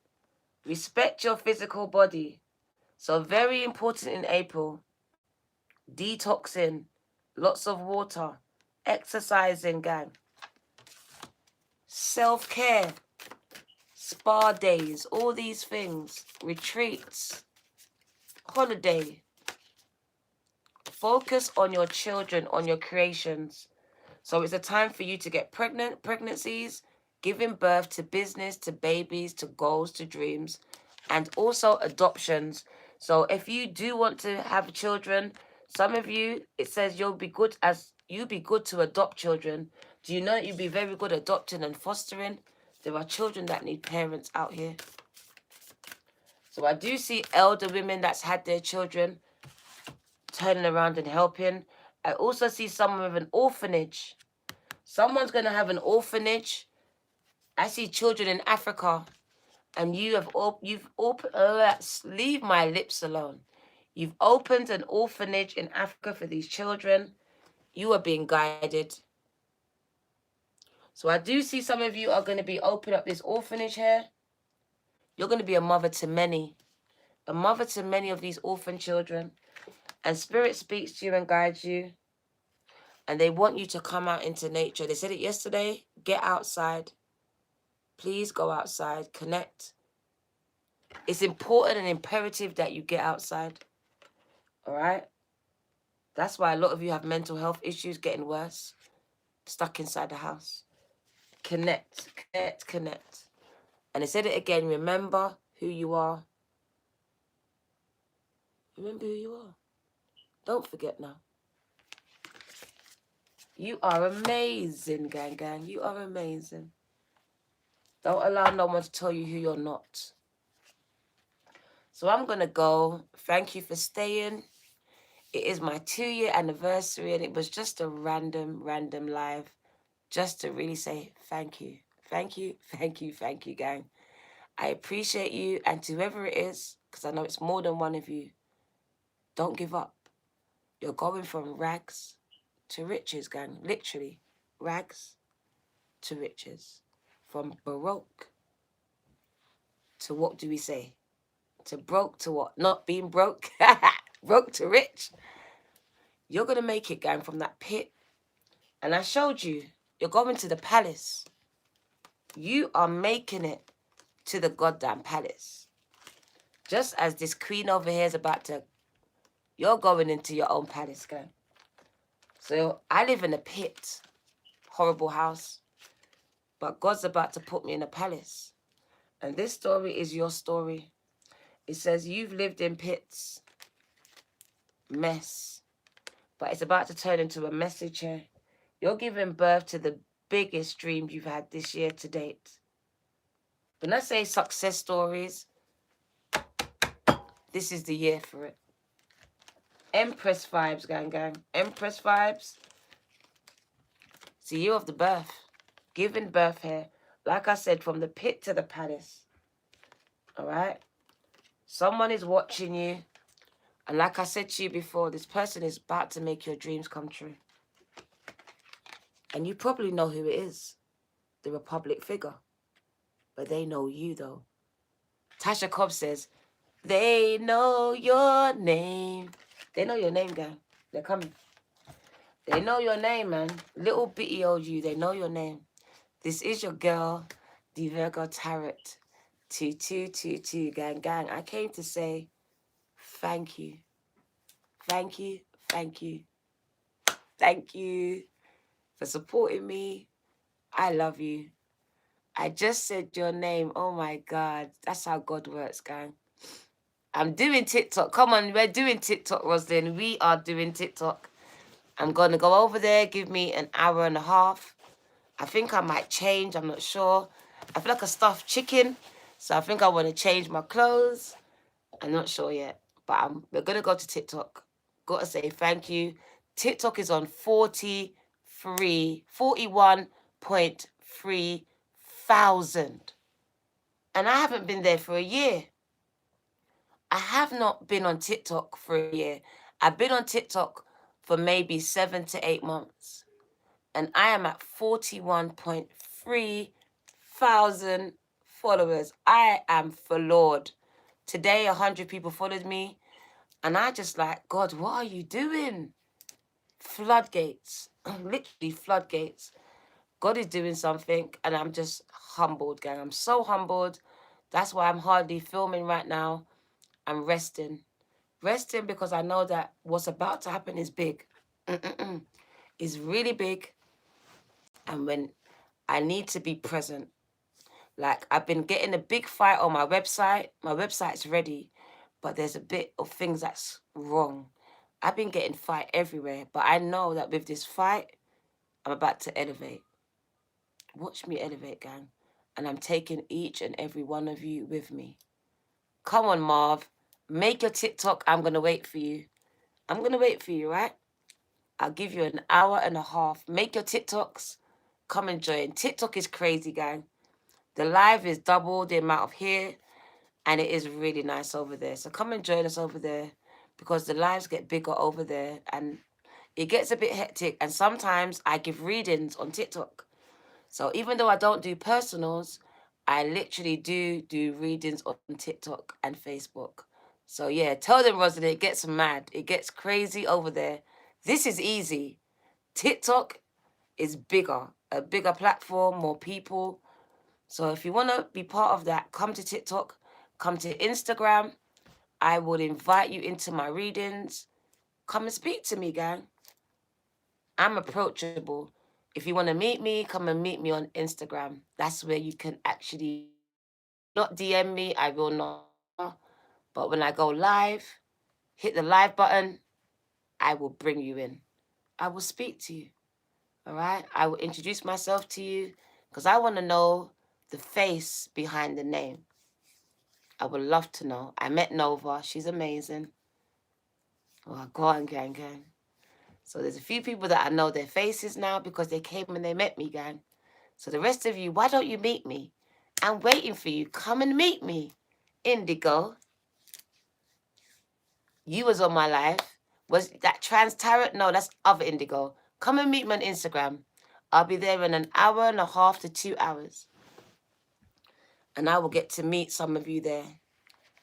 Respect your physical body. So very important in April. Detoxing. Lots of water. Exercising, gang. Self-care. Spa days. All these things. Retreats. Holiday. Focus on your children, on your creations. So it's a time for you to get pregnant, pregnancies, giving birth to business, to babies, to goals, to dreams, and also adoptions. So if you do want to have children, some of you, it says you'll be good to adopt children. Do you know that you'd be very good at adopting and fostering? There are children that need parents out here. So I do see elder women that's had their children turning around and helping. I also see someone with an orphanage. Someone's going to have an orphanage. I see children in Africa. And leave my lips alone. You've opened an orphanage in Africa for these children. You are being guided. So I do see some of you are going to be opening up this orphanage here. You're going to be a mother to many. A mother to many of these orphan children. And Spirit speaks to you and guides you. And they want you to come out into nature. They said it yesterday. Get outside. Please go outside. Connect. It's important and imperative that you get outside. All right? That's why a lot of you have mental health issues getting worse. Stuck inside the house. Connect. Connect. Connect. And I said it again. Remember who you are. Remember who you are. Don't forget now. You are amazing, gang, gang. You are amazing. Don't allow no one to tell you who you're not. So I'm going to go. Thank you for staying. It is my 2-year anniversary, and it was just a random live, just to really say thank you. Thank you, thank you, thank you, gang. I appreciate you, and to whoever it is, because I know it's more than one of you, don't give up. You're going from rags to riches, gang. Literally, rags to riches. From baroque to what do we say? To broke to what? Not being broke. Broke to rich. You're going to make it, gang, from that pit. And I showed you, you're going to the palace. You are making it to the goddamn palace. Just as this queen over here is about to, you're going into your own palace, gang. So I live in a pit, horrible house, but God's about to put me in a palace. And this story is your story. It says you've lived in pits, mess, but it's about to turn into a message here. You're giving birth to the biggest dream you've had this year to date. When I say success stories, this is the year for it. Empress vibes, gang, gang. Empress vibes. It's the year of the birth. Giving birth here. Like I said, from the pit to the palace. All right? Someone is watching you. And like I said to you before, this person is about to make your dreams come true. And you probably know who it is. The Republic figure. But they know you, though. Tasha Cobb says, they know your name. They know your name, gang. They're coming. They know your name, man. Little bitty old you, they know your name. This is your girl, the Virgo Tarot 2222, gang, gang. I came to say thank you. Thank you, thank you. Thank you for supporting me. I love you. I just said your name. Oh my God. That's how God works, gang. I'm doing TikTok. Come on, we're doing TikTok, Roslyn. We are doing TikTok. I'm going to go over there, give me an hour and a half. I think I might change. I'm not sure. I feel like a stuffed chicken. So I think I want to change my clothes. I'm not sure yet. But we're going to go to TikTok. Got to say thank you. TikTok is on 41.3 thousand. And I haven't been there for a year. I have not been on TikTok for a year. I've been on TikTok for maybe 7 to 8 months. And I am at 41.3 thousand followers. I am floored. Today, 100 people followed me. And I just like, God, what are you doing? Floodgates. Literally floodgates. God is doing something. And I'm just humbled, gang. I'm so humbled. That's why I'm hardly filming right now. I'm resting. Resting because I know that what's about to happen is big. It's really big. And when I need to be present. Like, I've been getting a big fight on my website. My website's ready, but there's a bit of things that's wrong. I've been getting fight everywhere, but I know that with this fight, I'm about to elevate. Watch me elevate, gang. And I'm taking each and every one of you with me. Come on, Marv. Make your TikTok. I'm going to wait for you. I'm going to wait for you, right? I'll give you an hour and a half. Make your TikToks. Come and join. TikTok is crazy, gang. The live is double the amount of here, and it is really nice over there. So come and join us over there because the lives get bigger over there, and it gets a bit hectic. And sometimes I give readings on TikTok. So even though I don't do personals, I literally do readings on TikTok and Facebook. So yeah, tell them, Rosalind, it gets mad. It gets crazy over there. This is easy. TikTok is bigger, a bigger platform, more people. So if you want to be part of that, come to TikTok, come to Instagram. I would invite you into my readings. Come and speak to me, gang. I'm approachable. If you want to meet me, come and meet me on Instagram. That's where you can actually not DM me. I will not. But when I go live, hit the live button. I will bring you in. I will speak to you. All right? I will introduce myself to you because I want to know the face behind the name. I would love to know. I met Nova. She's amazing. Oh, go on, gang, gang. So there's a few people that I know their faces now because they came and they met me, gang. So the rest of you, why don't you meet me? I'm waiting for you. Come and meet me. Indigo. You was on my live. Was that trans tarot? No, that's other Indigo. Come and meet me on Instagram. I'll be there in an hour and a half to 2 hours. And I will get to meet some of you there.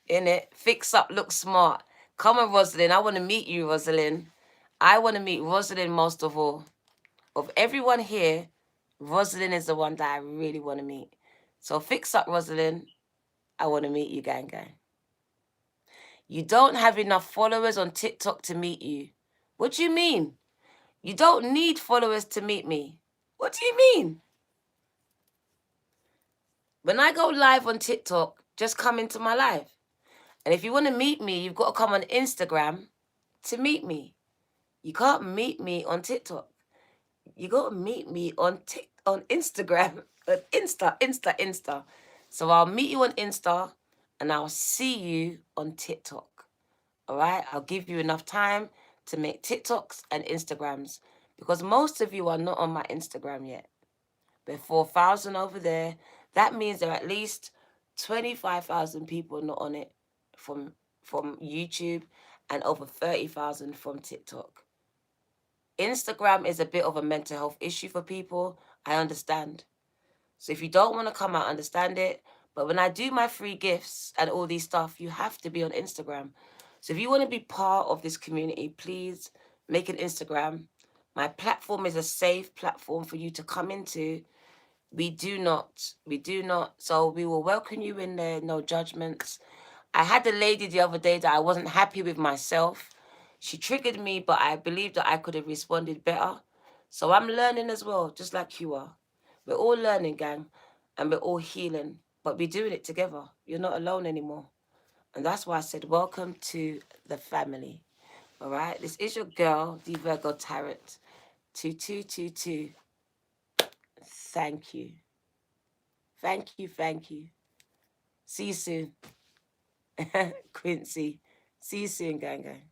In it. Fix up, look smart. Come on, Rosalind. I want to meet you, Rosalind. I want to meet Rosalind most of all. Of everyone here, Rosalind is the one that I really want to meet. So fix up, Rosalind. I want to meet you, gang, gang. You don't have enough followers on TikTok to meet you. What do you mean? You don't need followers to meet me. What do you mean? When I go live on TikTok, just come into my live. And if you want to meet me, you've got to come on Instagram to meet me. You can't meet me on TikTok. You got to meet me on Instagram. Insta. So I'll meet you on Insta and I'll see you on TikTok. All right? I'll give you enough time to make TikToks and Instagrams because most of you are not on my Instagram yet. There are 4,000 over there. That means there are at least 25,000 people not on it from YouTube and over 30,000 from TikTok. Instagram is a bit of a mental health issue for people. I understand. So if you don't want to come out, understand it. But when I do my free gifts and all these stuff, you have to be on Instagram. So if you want to be part of this community, please make an Instagram. My platform is a safe platform for you to come into. We do not. So we will welcome you in there, no judgments. I had a lady the other day that I wasn't happy with myself. She triggered me, but I believe that I could have responded better. So I'm learning as well, just like you are. We're all learning, gang, and we're all healing, but we're doing it together. You're not alone anymore. And that's why I said, welcome to the family. All right? This is your girl, the Virgo Tarot 2222. Thank you. Thank you. See you soon. Quincy. See you soon, gang.